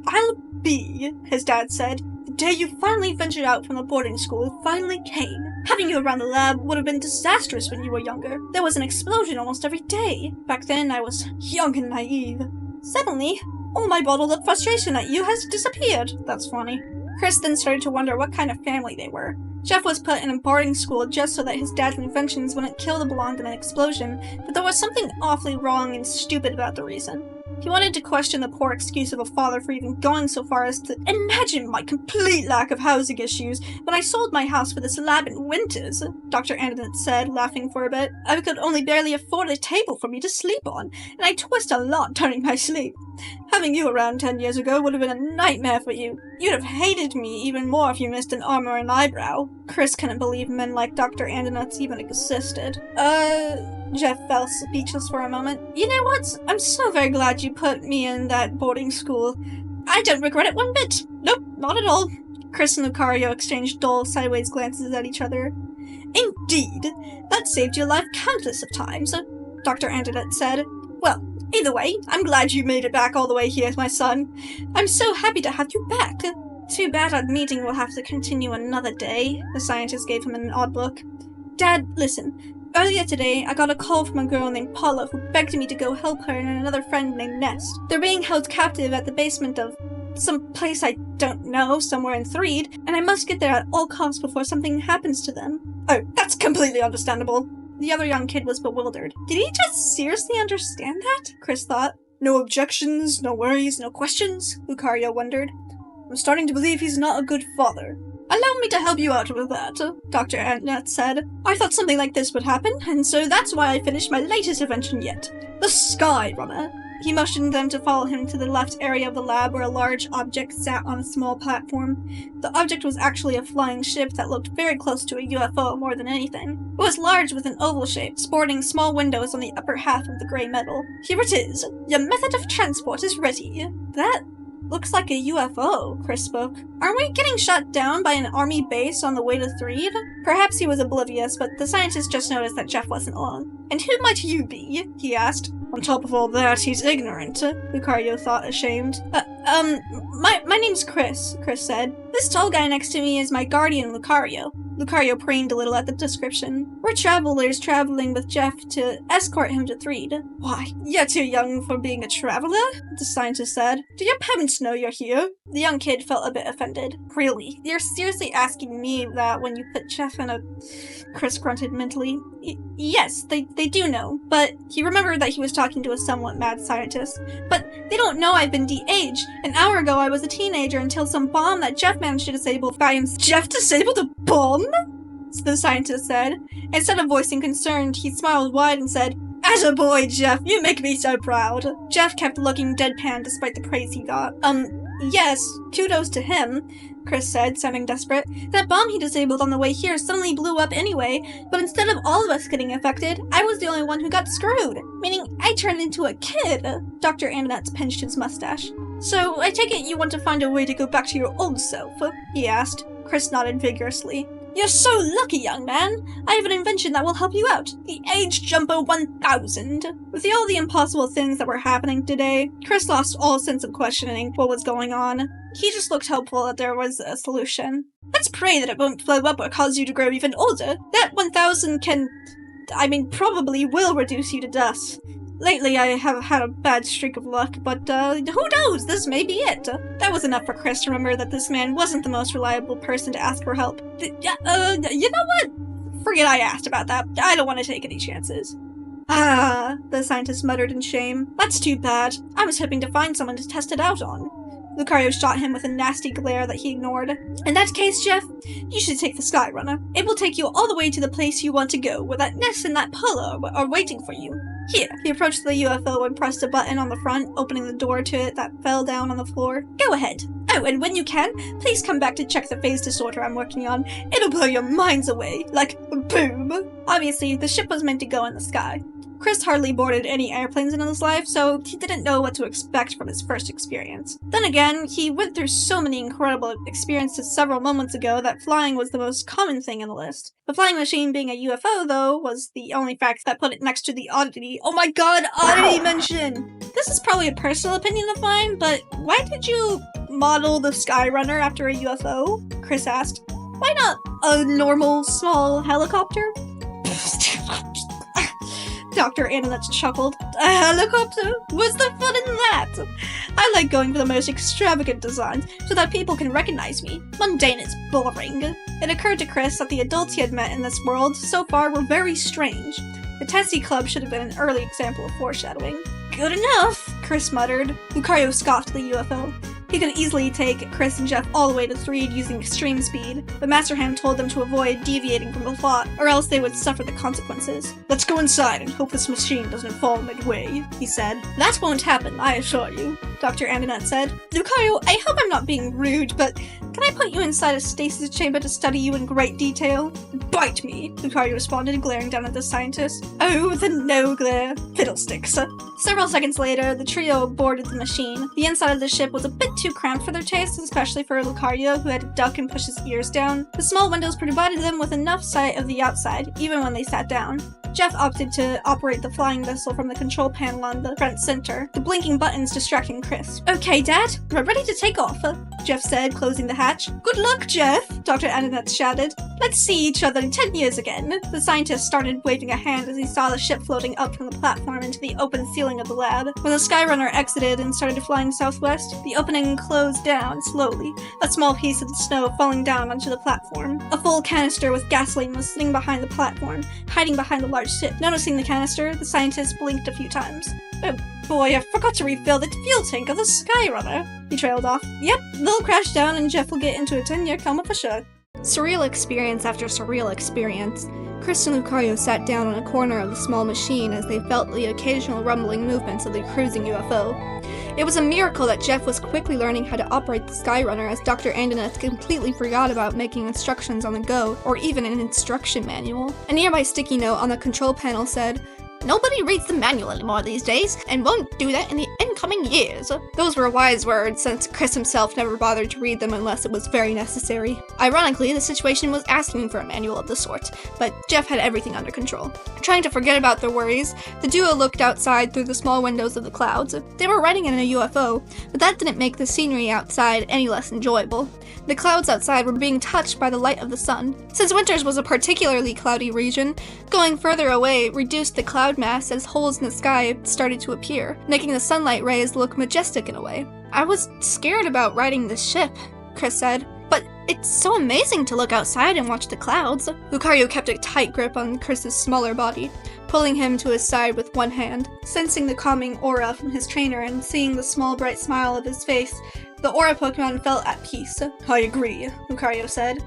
I'll be," his dad said. "The day you finally ventured out from the boarding school finally came. Having you around the lab would have been disastrous when you were younger. There was an explosion almost every day. Back then I was young and naive. Suddenly, all my bottled up frustration at you has disappeared." That's funny. Chris then started to wonder what kind of family they were. Jeff was put in a boarding school just so that his dad's inventions wouldn't kill the blonde in an explosion, but there was something awfully wrong and stupid about the reason. He wanted to question the poor excuse of a father for even going so far as to imagine my complete lack of housing issues when I sold my house for this lab in Winters, Dr. Anderson said, laughing for a bit. "I could only barely afford a table for me to sleep on, and I twist a lot during my sleep. Having you around 10 years ago would have been a nightmare for you. You'd have hated me even more if you missed an arm or an eyebrow." Chris couldn't believe men like Dr. Anderson even existed. Jeff fell speechless for a moment. "You know what? I'm so very glad you put me in that boarding school. I don't regret it one bit. Nope, not at all." Chris and Lucario exchanged dull, sideways glances at each other. "Indeed, that saved your life countless of times," Dr. Anderson said. "Well, either way, I'm glad you made it back all the way here, my son. I'm so happy to have you back. Too bad our meeting will have to continue another day." The scientist gave him an odd look. "Dad, listen. Earlier today, I got a call from a girl named Paula who begged me to go help her and another friend named Nest. They're being held captive at the basement of some place I don't know, somewhere in Threed, and I must get there at all costs before something happens to them." "Oh, that's completely understandable." The other young kid was bewildered. Did he just seriously understand that? Chris thought. "No objections, no worries, no questions?" Lucario wondered. "I'm starting to believe he's not a good father." "Allow me to help you out with that," Dr. Antnut said. "I thought something like this would happen, and so that's why I finished my latest invention yet. The Sky Runner." He motioned them to follow him to the left area of the lab where a large object sat on a small platform. The object was actually a flying ship that looked very close to a UFO more than anything. It was large with an oval shape, sporting small windows on the upper half of the gray metal. "Here it is. Your method of transport is ready." "That looks like a UFO," Chris spoke. "Aren't we getting shot down by an army base on the way to Threed?" Perhaps he was oblivious, but the scientist just noticed that Jeff wasn't alone. "And who might you be?" he asked. On top of all that, he's ignorant, Lucario thought, ashamed. My name's Chris," Chris said. "This tall guy next to me is my guardian, Lucario." Lucario preened a little at the description. "We're travelers traveling with Jeff to escort him to Threed." "Why, you're too young for being a traveler," the scientist said. "Do your parents know you're here?" The young kid felt a bit offended. "Really? You're seriously asking me that when you put Jeff in a— Chris grunted mentally. Yes, they do know, but he remembered that he was talking to a somewhat mad scientist. "But they don't know I've been de-aged. An hour ago I was a teenager until some bomb that Jeff managed to disable by himself." "Jeff disabled a bomb?" the scientist said. Instead of voicing concern, he smiled wide and said, "Attaboy, Jeff, you make me so proud." Jeff kept looking deadpan despite the praise he got. Yes, kudos to him," Chris said, sounding desperate. "That bomb he disabled on the way here suddenly blew up anyway, but instead of all of us getting affected, I was the only one who got screwed. Meaning, I turned into a kid." Dr. Andernuts pinched his mustache. "So, I take it you want to find a way to go back to your old self?" he asked. Chris nodded vigorously. "You're so lucky, young man! I have an invention that will help you out. The Age Jumper 1000. With all the impossible things that were happening today, Chris lost all sense of questioning what was going on. He just looked hopeful that there was a solution. "Let's pray that it won't blow up or cause you to grow even older. That 1000 probably will reduce you to dust. Lately I have had a bad streak of luck, but who knows, this may be it." That was enough for Chris to remember that this man wasn't the most reliable person to ask for help. You know what? Forget I asked about that. I don't want to take any chances." "Ah," the scientist muttered in shame. "That's too bad. I was hoping to find someone to test it out on." Lucario shot him with a nasty glare that he ignored. "In that case, Jeff, you should take the Sky Runner. It will take you all the way to the place you want to go, where that Nest and that Paula are waiting for you." Here. He approached the UFO and pressed a button on the front, opening the door to it that fell down on the floor. Go ahead. Oh, and when you can, please come back to check the phase disorder I'm working on. It'll blow your minds away. Like, boom. Obviously, the ship was meant to go in the sky. Chris hardly boarded any airplanes in his life, so he didn't know what to expect from his first experience. Then again, he went through so many incredible experiences several moments ago that flying was the most common thing in the list. The flying machine being a UFO, though, was the only fact that put it next to the oddity. Oh my god, oddity mention! This is probably a personal opinion of mine, but why did you model the Skyrunner after a UFO? Chris asked. Why not a normal, small helicopter? Dr. Annette chuckled. A helicopter? What's the fun in that? I like going for the most extravagant designs so that people can recognize me. Mundane is boring. It occurred to Chris that the adults he had met in this world so far were very strange. The Tessie Club should have been an early example of foreshadowing. Good enough, Chris muttered. Lucario scoffed at the UFO. He could easily take Chris and Jeff all the way to Threed using extreme speed, but Master Ham told them to avoid deviating from the plot, or else they would suffer the consequences. Let's go inside and hope this machine doesn't fall midway, he said. That won't happen, I assure you, Dr. Annette said. Lucario, I hope I'm not being rude, but can I put you inside a stasis chamber to study you in great detail? Bite me, Lucario responded, glaring down at the scientist. Oh, the no glare. Fiddlesticks. Several seconds later, the trio boarded the machine. The inside of the ship was a bit too cramped for their taste, especially for Lucario, who had to duck and push his ears down. The small windows provided them with enough sight of the outside, even when they sat down. Jeff opted to operate the flying vessel from the control panel on the front center, the blinking buttons distracting Chris. Okay, Dad, we're ready to take off, Jeff said, closing the hatch. Good luck, Jeff, Dr. Annette shouted. Let's see each other in 10 years again. The scientist started waving a hand as he saw the ship floating up from the platform into the open ceiling of the lab. When the Skyrunner exited and started flying southwest, the opening closed down slowly, a small piece of the snow falling down onto the platform. A full canister with gasoline was sitting behind the platform, hiding behind the large ship. Noticing the canister, the scientist blinked a few times. Oh boy, I forgot to refill the fuel tank of the Skyrunner. He trailed off. Yep, they'll crash down and Jeff will get into a 10-year coma for sure. Surreal experience after surreal experience. Chris and Lucario sat down on a corner of the small machine as they felt the occasional rumbling movements of the cruising UFO. It was a miracle that Jeff was quickly learning how to operate the Skyrunner, as Dr. Annette completely forgot about making instructions on the go, or even an instruction manual. A nearby sticky note on the control panel said, "Nobody reads the manual anymore these days, and won't do that in the incoming years." Those were wise words, since Chris himself never bothered to read them unless it was very necessary. Ironically, the situation was asking for a manual of the sort, but Jeff had everything under control. Trying to forget about their worries, the duo looked outside through the small windows of the clouds. They were riding in a UFO, but that didn't make the scenery outside any less enjoyable. The clouds outside were being touched by the light of the sun. Since winters was a particularly cloudy region, going further away reduced the cloud mass as holes in the sky started to appear, making the sunlight rays look majestic in a way. I was scared about riding this ship, Chris said, but it's so amazing to look outside and watch the clouds. Lucario kept a tight grip on Chris's smaller body, pulling him to his side with one hand. Sensing the calming aura from his trainer and seeing the small bright smile of his face, the aura Pokemon felt at peace. I agree, Lucario said.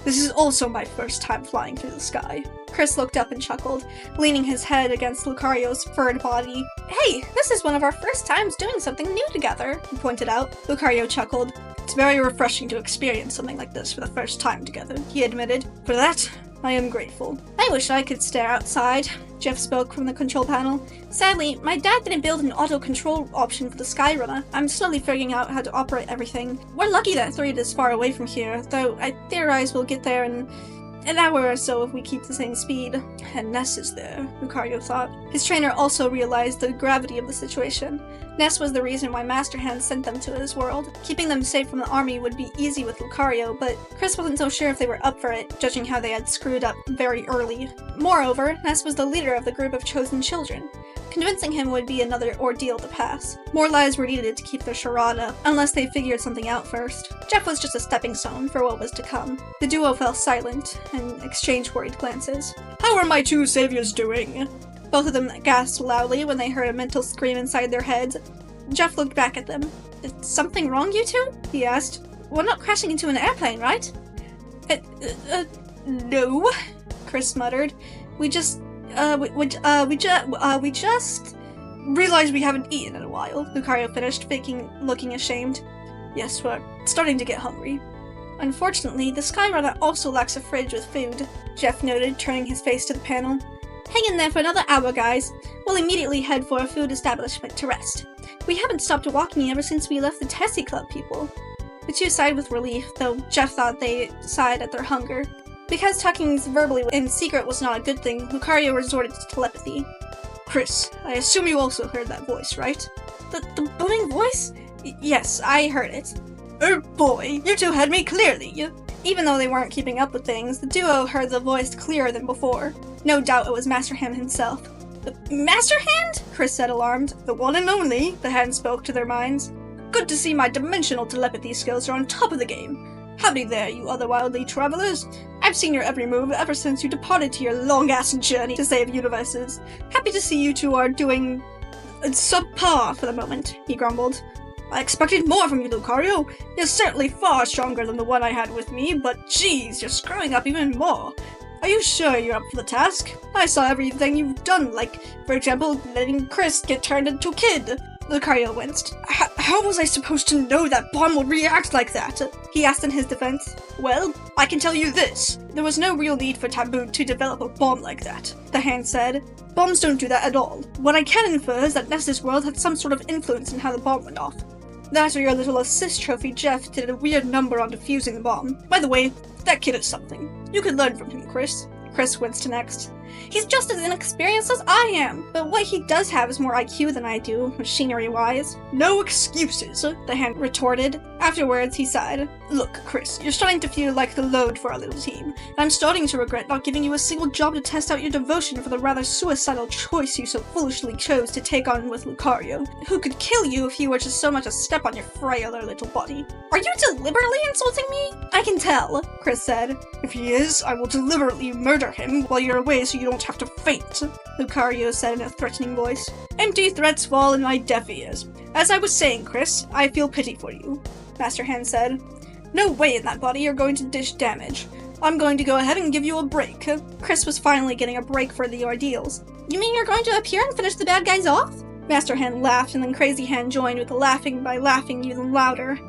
This is also my first time flying through the sky. Chris looked up and chuckled, leaning his head against Lucario's furred body. Hey, this is one of our first times doing something new together, he pointed out. Lucario chuckled. It's very refreshing to experience something like this for the first time together, he admitted. For that, I am grateful. I wish I could stare outside, Jeff spoke from the control panel. Sadly, my dad didn't build an auto-control option for the Skyrunner. I'm slowly figuring out how to operate everything. We're lucky that Threed is far away from here, though I theorize we'll get there in an hour or so if we keep the same speed. And Ness is there, Lucario thought. His trainer also realized the gravity of the situation. Ness was the reason why Master Hand sent them to his world. Keeping them safe from the army would be easy with Lucario, but Chris wasn't so sure if they were up for it, judging how they had screwed up very early. Moreover, Ness was the leader of the group of chosen children. Convincing him would be another ordeal to pass. More lies were needed to keep their charade up, unless they figured something out first. Jeff was just a stepping stone for what was to come. The duo fell silent and exchanged worried glances. How are my two saviors doing? Both of them gasped loudly when they heard a mental scream inside their heads. Jeff looked back at them. Is something wrong, you two? He asked. We're not crashing into an airplane, right? No, Chris muttered. We just We just realized we haven't eaten in a while, Lucario finished, looking ashamed. Yes, we're starting to get hungry. Unfortunately, the Skyrunner also lacks a fridge with food, Jeff noted, turning his face to the panel. Hang in there for another hour, guys. We'll immediately head for a food establishment to rest. We haven't stopped walking ever since we left the Tessie Club people. The two sighed with relief, though Jeff thought they sighed at their hunger. Because talking verbally in secret was not a good thing, Lucario resorted to telepathy. Chris, I assume you also heard that voice, right? The booming voice? Yes, I heard it. Oh boy, you two heard me clearly. Even though they weren't keeping up with things, the duo heard the voice clearer than before. No doubt it was Master Hand himself. The Master Hand? Chris said, alarmed. The one and only, the hand spoke to their minds. Good to see my dimensional telepathy skills are on top of the game. Howdy there, you otherworldly travelers. I've seen your every move ever since you departed to your long-ass journey to save universes. Happy to see you two are doing subpar for the moment, he grumbled. I expected more from you, Lucario. You're certainly far stronger than the one I had with me, but geez, you're screwing up even more. Are you sure you're up for the task? I saw everything you've done, like, for example, letting Chris get turned into a kid. Lucario winced. How was I supposed to know that bomb would react like that? He asked in his defense. Well, I can tell you this. There was no real need for Taboo to develop a bomb like that, the hand said. Bombs don't do that at all. What I can infer is that Ness's world had some sort of influence in how the bomb went off. That or your little assist trophy Jeff did a weird number on defusing the bomb. By the way, that kid is something. You could learn from him, Chris. Chris winced next. He's just as inexperienced as I am, but what he does have is more IQ than I do, machinery-wise. No excuses, the hand retorted. Afterwards, he sighed. Look, Chris, you're starting to feel like the load for our little team, and I'm starting to regret not giving you a single job to test out your devotion for the rather suicidal choice you so foolishly chose to take on with Lucario, who could kill you if he were just so much a step on your frailer little body. Are you deliberately insulting me? I can tell, Chris said. If he is, I will deliberately murder him while you're away so you don't have to faint, Lucario said in a threatening voice. Empty threats fall in my deaf ears. As I was saying, Chris, I feel pity for you, Master Hand said. No way in that body you're going to dish damage. I'm going to go ahead and give you a break. Chris was finally getting a break for the ordeals. You mean you're going to appear and finish the bad guys off? Master Hand laughed, and then Crazy Hand joined with the laughing by laughing even louder.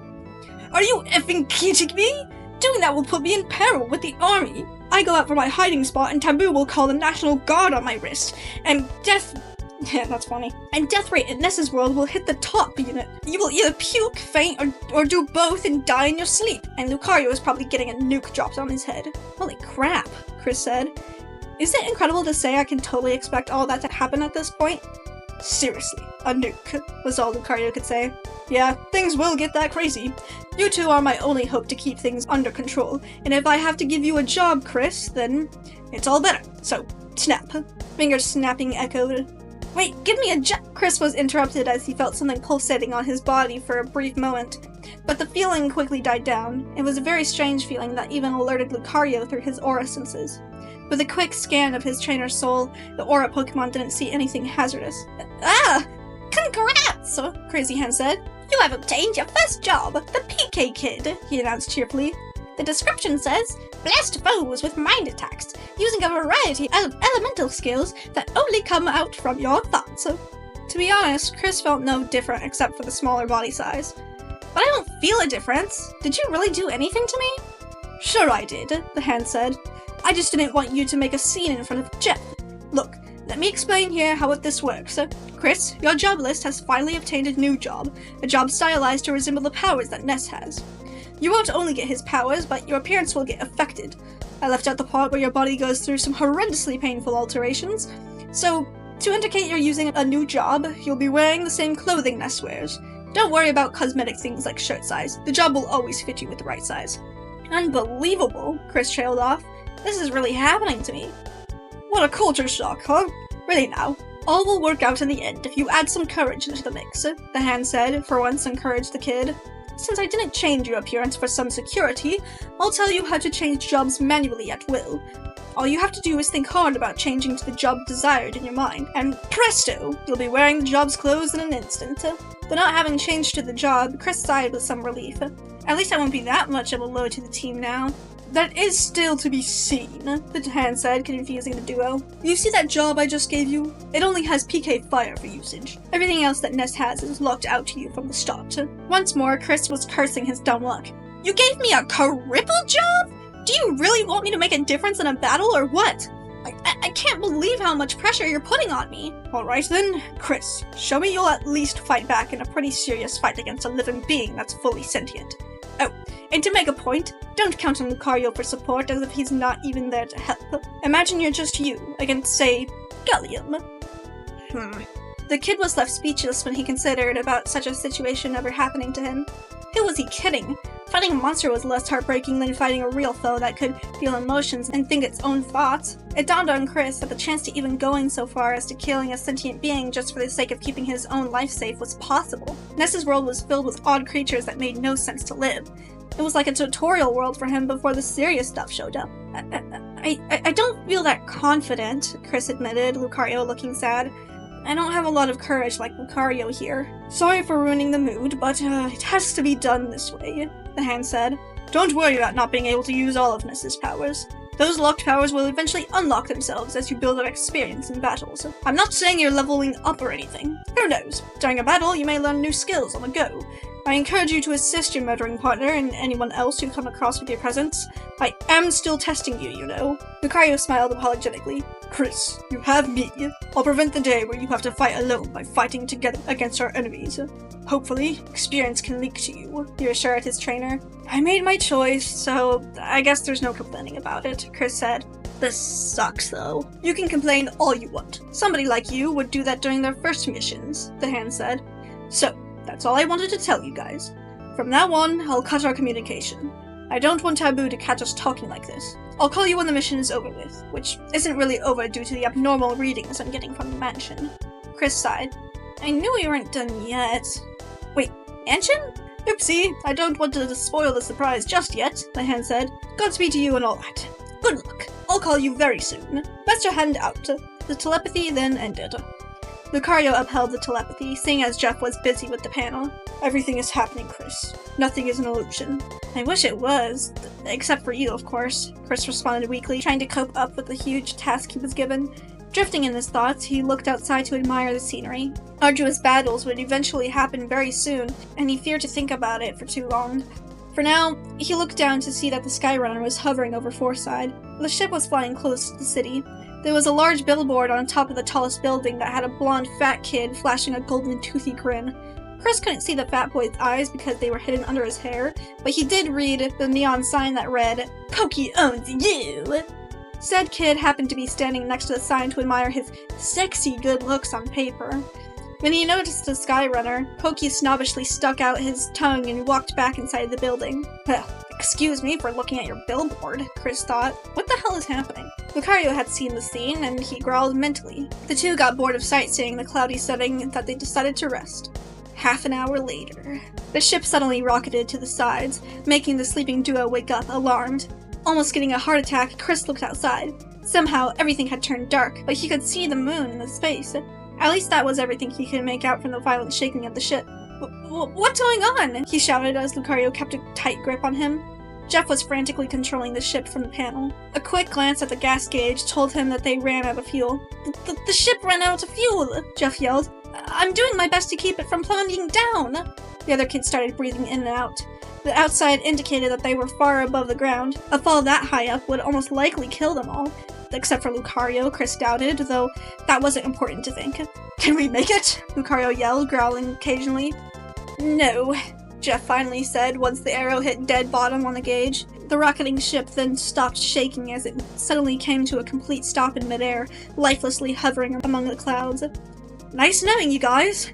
Are you effing kidding me? Doing that will put me in peril with the army. I go out for my hiding spot and Taboo will call the National Guard on my wrist, and yeah, that's funny. And death rate in Ness's world will hit the top unit. You will either puke, faint, or do both and die in your sleep. And Lucario is probably getting a nuke dropped on his head. Holy crap, Chris said. Is it incredible to say I can totally expect all that to happen at this point? Seriously, a nuke, was all Lucario could say. Yeah, things will get that crazy. You two are my only hope to keep things under control, and if I have to give you a job, Chris, then it's all better. So, snap. Fingers snapping echoed. Wait, give me a job! Chris was interrupted as he felt something pulsating on his body for a brief moment, but the feeling quickly died down. It was a very strange feeling that even alerted Lucario through his aura senses. With a quick scan of his trainer's soul, the aura Pokemon didn't see anything hazardous. Ah! Congrats! Crazy Hand said. You have obtained your first job, the PK Kid, he announced cheerfully. The description says, blast foes with mind attacks, using a variety of elemental skills that only come out from your thoughts. To be honest, Chris felt no different except for the smaller body size. But I don't feel a difference. Did you really do anything to me? Sure I did, the hand said. I just didn't want you to make a scene in front of Jeff. Look, let me explain here how this works. Chris, your job list has finally obtained a new job, a job stylized to resemble the powers that Ness has. You won't only get his powers, but your appearance will get affected. I left out the part where your body goes through some horrendously painful alterations. So, to indicate you're using a new job, you'll be wearing the same clothing Ness wears. Don't worry about cosmetic things like shirt size. The job will always fit you with the right size. Unbelievable, Chris trailed off. This is really happening to me. What a culture shock, huh? Really now. All will work out in the end if you add some courage into the mix, the hand said, for once encouraged the kid. Since I didn't change your appearance for some security, I'll tell you how to change jobs manually at will. All you have to do is think hard about changing to the job desired in your mind, and presto! You'll be wearing the job's clothes in an instant. But not having changed to the job, Chris sighed with some relief. At least I won't be that much of a load to the team now. That is still to be seen, the hand said, confusing the duo. You see that job I just gave you? It only has PK Fire for usage. Everything else that Nest has is locked out to you from the start. Once more, Chris was cursing his dumb luck. You gave me a cripple job? Do you really want me to make a difference in a battle or what? I can't believe how much pressure you're putting on me. Alright then, Chris, show me you'll at least fight back in a pretty serious fight against a living being that's fully sentient. Oh, and to make a point, don't count on Lucario for support as if he's not even there to help. Imagine you're just you against, say, Gallium. The kid was left speechless when he considered about such a situation ever happening to him. Who was he kidding? Fighting a monster was less heartbreaking than fighting a real foe that could feel emotions and think its own thoughts. It dawned on Chris that the chance to even going so far as to killing a sentient being just for the sake of keeping his own life safe was possible. Ness's world was filled with odd creatures that made no sense to live. It was like a tutorial world for him before the serious stuff showed up. I don't feel that confident, Chris admitted, Lucario looking sad. I don't have a lot of courage like Lucario here. Sorry for ruining the mood, but it has to be done this way, the hand said. Don't worry about not being able to use all of Ness's powers. Those locked powers will eventually unlock themselves as you build up experience in battles. I'm not saying you're leveling up or anything. Who knows? During a battle, you may learn new skills on the go. I encourage you to assist your murdering partner and anyone else you come across with your presence. I am still testing you, you know. Lucario smiled apologetically. Chris, you have me. I'll prevent the day where you have to fight alone by fighting together against our enemies. Hopefully, experience can leak to you, he assured his trainer. I made my choice, so I guess there's no complaining about it, Chris said. This sucks, though. You can complain all you want. Somebody like you would do that during their first missions, the hand said. So, that's all I wanted to tell you guys. From now on, I'll cut our communication. I don't want Taboo to catch us talking like this. I'll call you when the mission is over with, which isn't really over due to the abnormal readings I'm getting from the mansion. Chris sighed. I knew we weren't done yet. Wait, mansion? Oopsie, I don't want to spoil the surprise just yet, the hand said. Godspeed to you and all that. Good luck. I'll call you very soon. Best your hand out. The telepathy then ended. Lucario upheld the telepathy, seeing as Jeff was busy with the panel. Everything is happening, Chris. Nothing is an illusion. I wish it was. Except for you, of course, Chris responded weakly, trying to cope up with the huge task he was given. Drifting in his thoughts, he looked outside to admire the scenery. Arduous battles would eventually happen very soon, and he feared to think about it for too long. For now, he looked down to see that the Skyrunner was hovering over Forside. The ship was flying close to the city. There was a large billboard on top of the tallest building that had a blonde fat kid flashing a golden toothy grin. Chris couldn't see the fat boy's eyes because they were hidden under his hair, but he did read the neon sign that read, "Pokey owns you!" Said kid happened to be standing next to the sign to admire his sexy good looks on paper. When he noticed the Skyrunner, Pokey snobbishly stuck out his tongue and walked back inside the building. Excuse me for looking at your billboard, Chris thought. What the hell is happening? Lucario had seen the scene, and he growled mentally. The two got bored of sightseeing the cloudy setting that they decided to rest. Half an hour later, the ship suddenly rocketed to the sides, making the sleeping duo wake up, alarmed. Almost getting a heart attack, Chris looked outside. Somehow, everything had turned dark, but he could see the moon in the space. At least that was everything he could make out from the violent shaking of the ship. What's going on? He shouted as Lucario kept a tight grip on him. Jeff was frantically controlling the ship from the panel. A quick glance at the gas gauge told him that they ran out of fuel. The ship ran out of fuel! Jeff yelled. I'm doing my best to keep it from plummeting down! The other kids started breathing in and out. The outside indicated that they were far above the ground. A fall that high up would almost likely kill them all. Except for Lucario, Chris doubted, though that wasn't important to think. Can we make it? Lucario yelled, growling occasionally. No, Jeff finally said once the arrow hit dead bottom on the gauge. The rocketing ship then stopped shaking as it suddenly came to a complete stop in midair, lifelessly hovering among the clouds. Nice knowing you guys!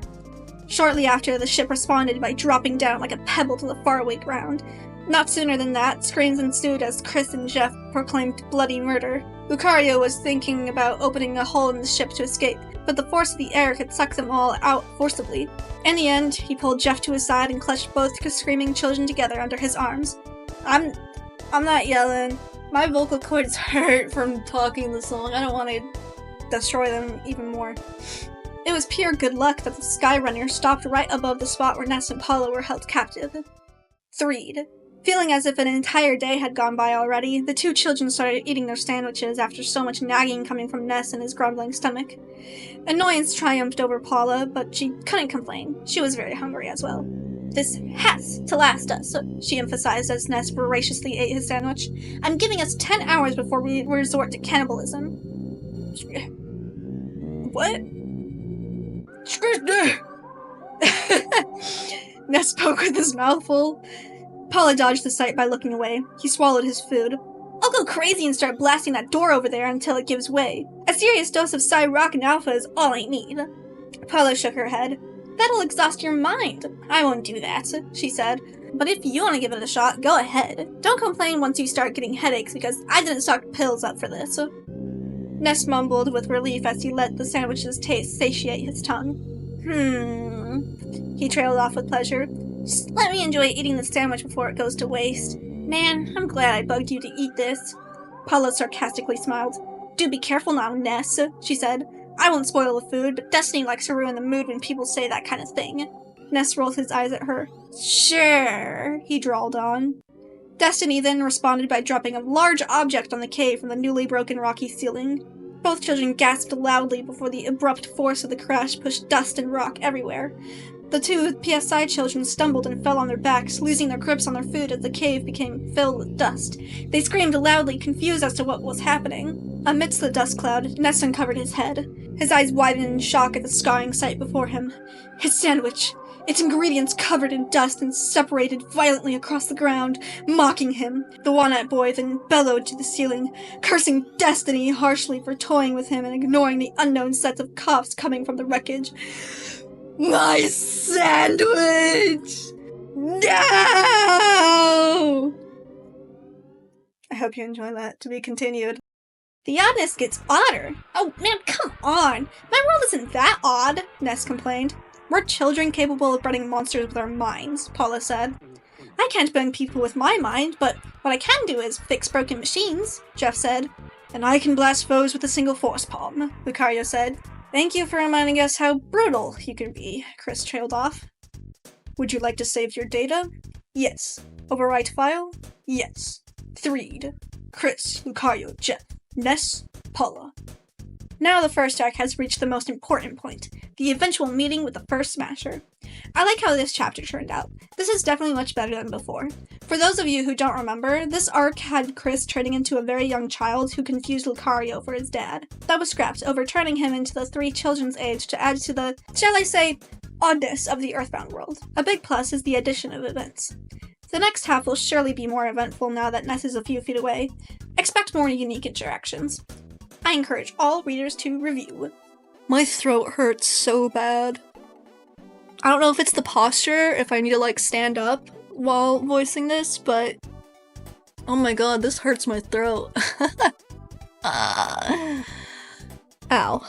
Shortly after, the ship responded by dropping down like a pebble to the faraway ground. Not sooner than that, screams ensued as Chris and Jeff proclaimed bloody murder. Lucario was thinking about opening a hole in the ship to escape, but the force of the air could suck them all out forcibly. In the end, he pulled Jeff to his side and clutched both screaming children together under his arms. I'm not yelling. My vocal cords hurt from talking this long. I don't want to destroy them even more. It was pure good luck that the Skyrunner stopped right above the spot where Ness and Paula were held captive. 3. Feeling as if an entire day had gone by already, the two children started eating their sandwiches after so much nagging coming from Ness and his grumbling stomach. Annoyance triumphed over Paula, but she couldn't complain. She was very hungry as well. This has to last us, she emphasized as Ness voraciously ate his sandwich. I'm giving us 10 hours before we resort to cannibalism. What? Ness spoke with his mouth full. Paula dodged the sight by looking away. He swallowed his food. I'll go crazy and start blasting that door over there until it gives way. A serious dose of Psi Rock and Alpha is all I need. Paula shook her head. That'll exhaust your mind. I won't do that, she said. But if you want to give it a shot, go ahead. Don't complain once you start getting headaches because I didn't stock pills up for this. Ness mumbled with relief as he let the sandwich's taste satiate his tongue. He trailed off with pleasure. Just let me enjoy eating the sandwich before it goes to waste. Man, I'm glad I bugged you to eat this. Paula sarcastically smiled. Do be careful now, Ness, she said. I won't spoil the food, but Destiny likes to ruin the mood when people say that kind of thing. Ness rolled his eyes at her. Sure, he drawled on. Destiny then responded by dropping a large object on the cave from the newly broken rocky ceiling. Both children gasped loudly before the abrupt force of the crash pushed dust and rock everywhere. The two PSI children stumbled and fell on their backs, losing their grips on their food as the cave became filled with dust. They screamed loudly, confused as to what was happening. Amidst the dust cloud, Ness uncovered his head. His eyes widened in shock at the scarring sight before him. His sandwich, its ingredients covered in dust and separated violently across the ground, mocking him. The one-eyed boy then bellowed to the ceiling, cursing Destiny harshly for toying with him and ignoring the unknown sets of coughs coming from the wreckage. My sandwich! No! I hope you enjoy that. To be continued. The oddness gets odder. Oh man, come on! My world isn't that odd, Ness complained. We're children capable of bending monsters with our minds, Paula said. I can't bend people with my mind, but what I can do is fix broken machines, Jeff said. And I can blast foes with a single force palm, Lucario said. Thank you for reminding us how brutal you can be, Chris trailed off. Would you like to save your data? Yes. Overwrite file? Yes. 3'd. Chris, Lucario, Jeff, Ness, Paula. Now the first arc has reached the most important point, the eventual meeting with the first Smasher. I like how this chapter turned out. This is definitely much better than before. For those of you who don't remember, this arc had Chris turning into a very young child who confused Lucario for his dad. That was scrapped, overturning him into the 3 children's age to add to the, shall I say, oddness of the Earthbound world. A big plus is the addition of events. The next half will surely be more eventful now that Ness is a few feet away. Expect more unique interactions. I encourage all readers to review. My throat hurts so bad. I don't know if it's the posture, if I need to like stand up while voicing this, but oh my god, this hurts my throat. Ow.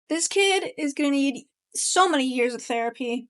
This kid is gonna need so many years of therapy.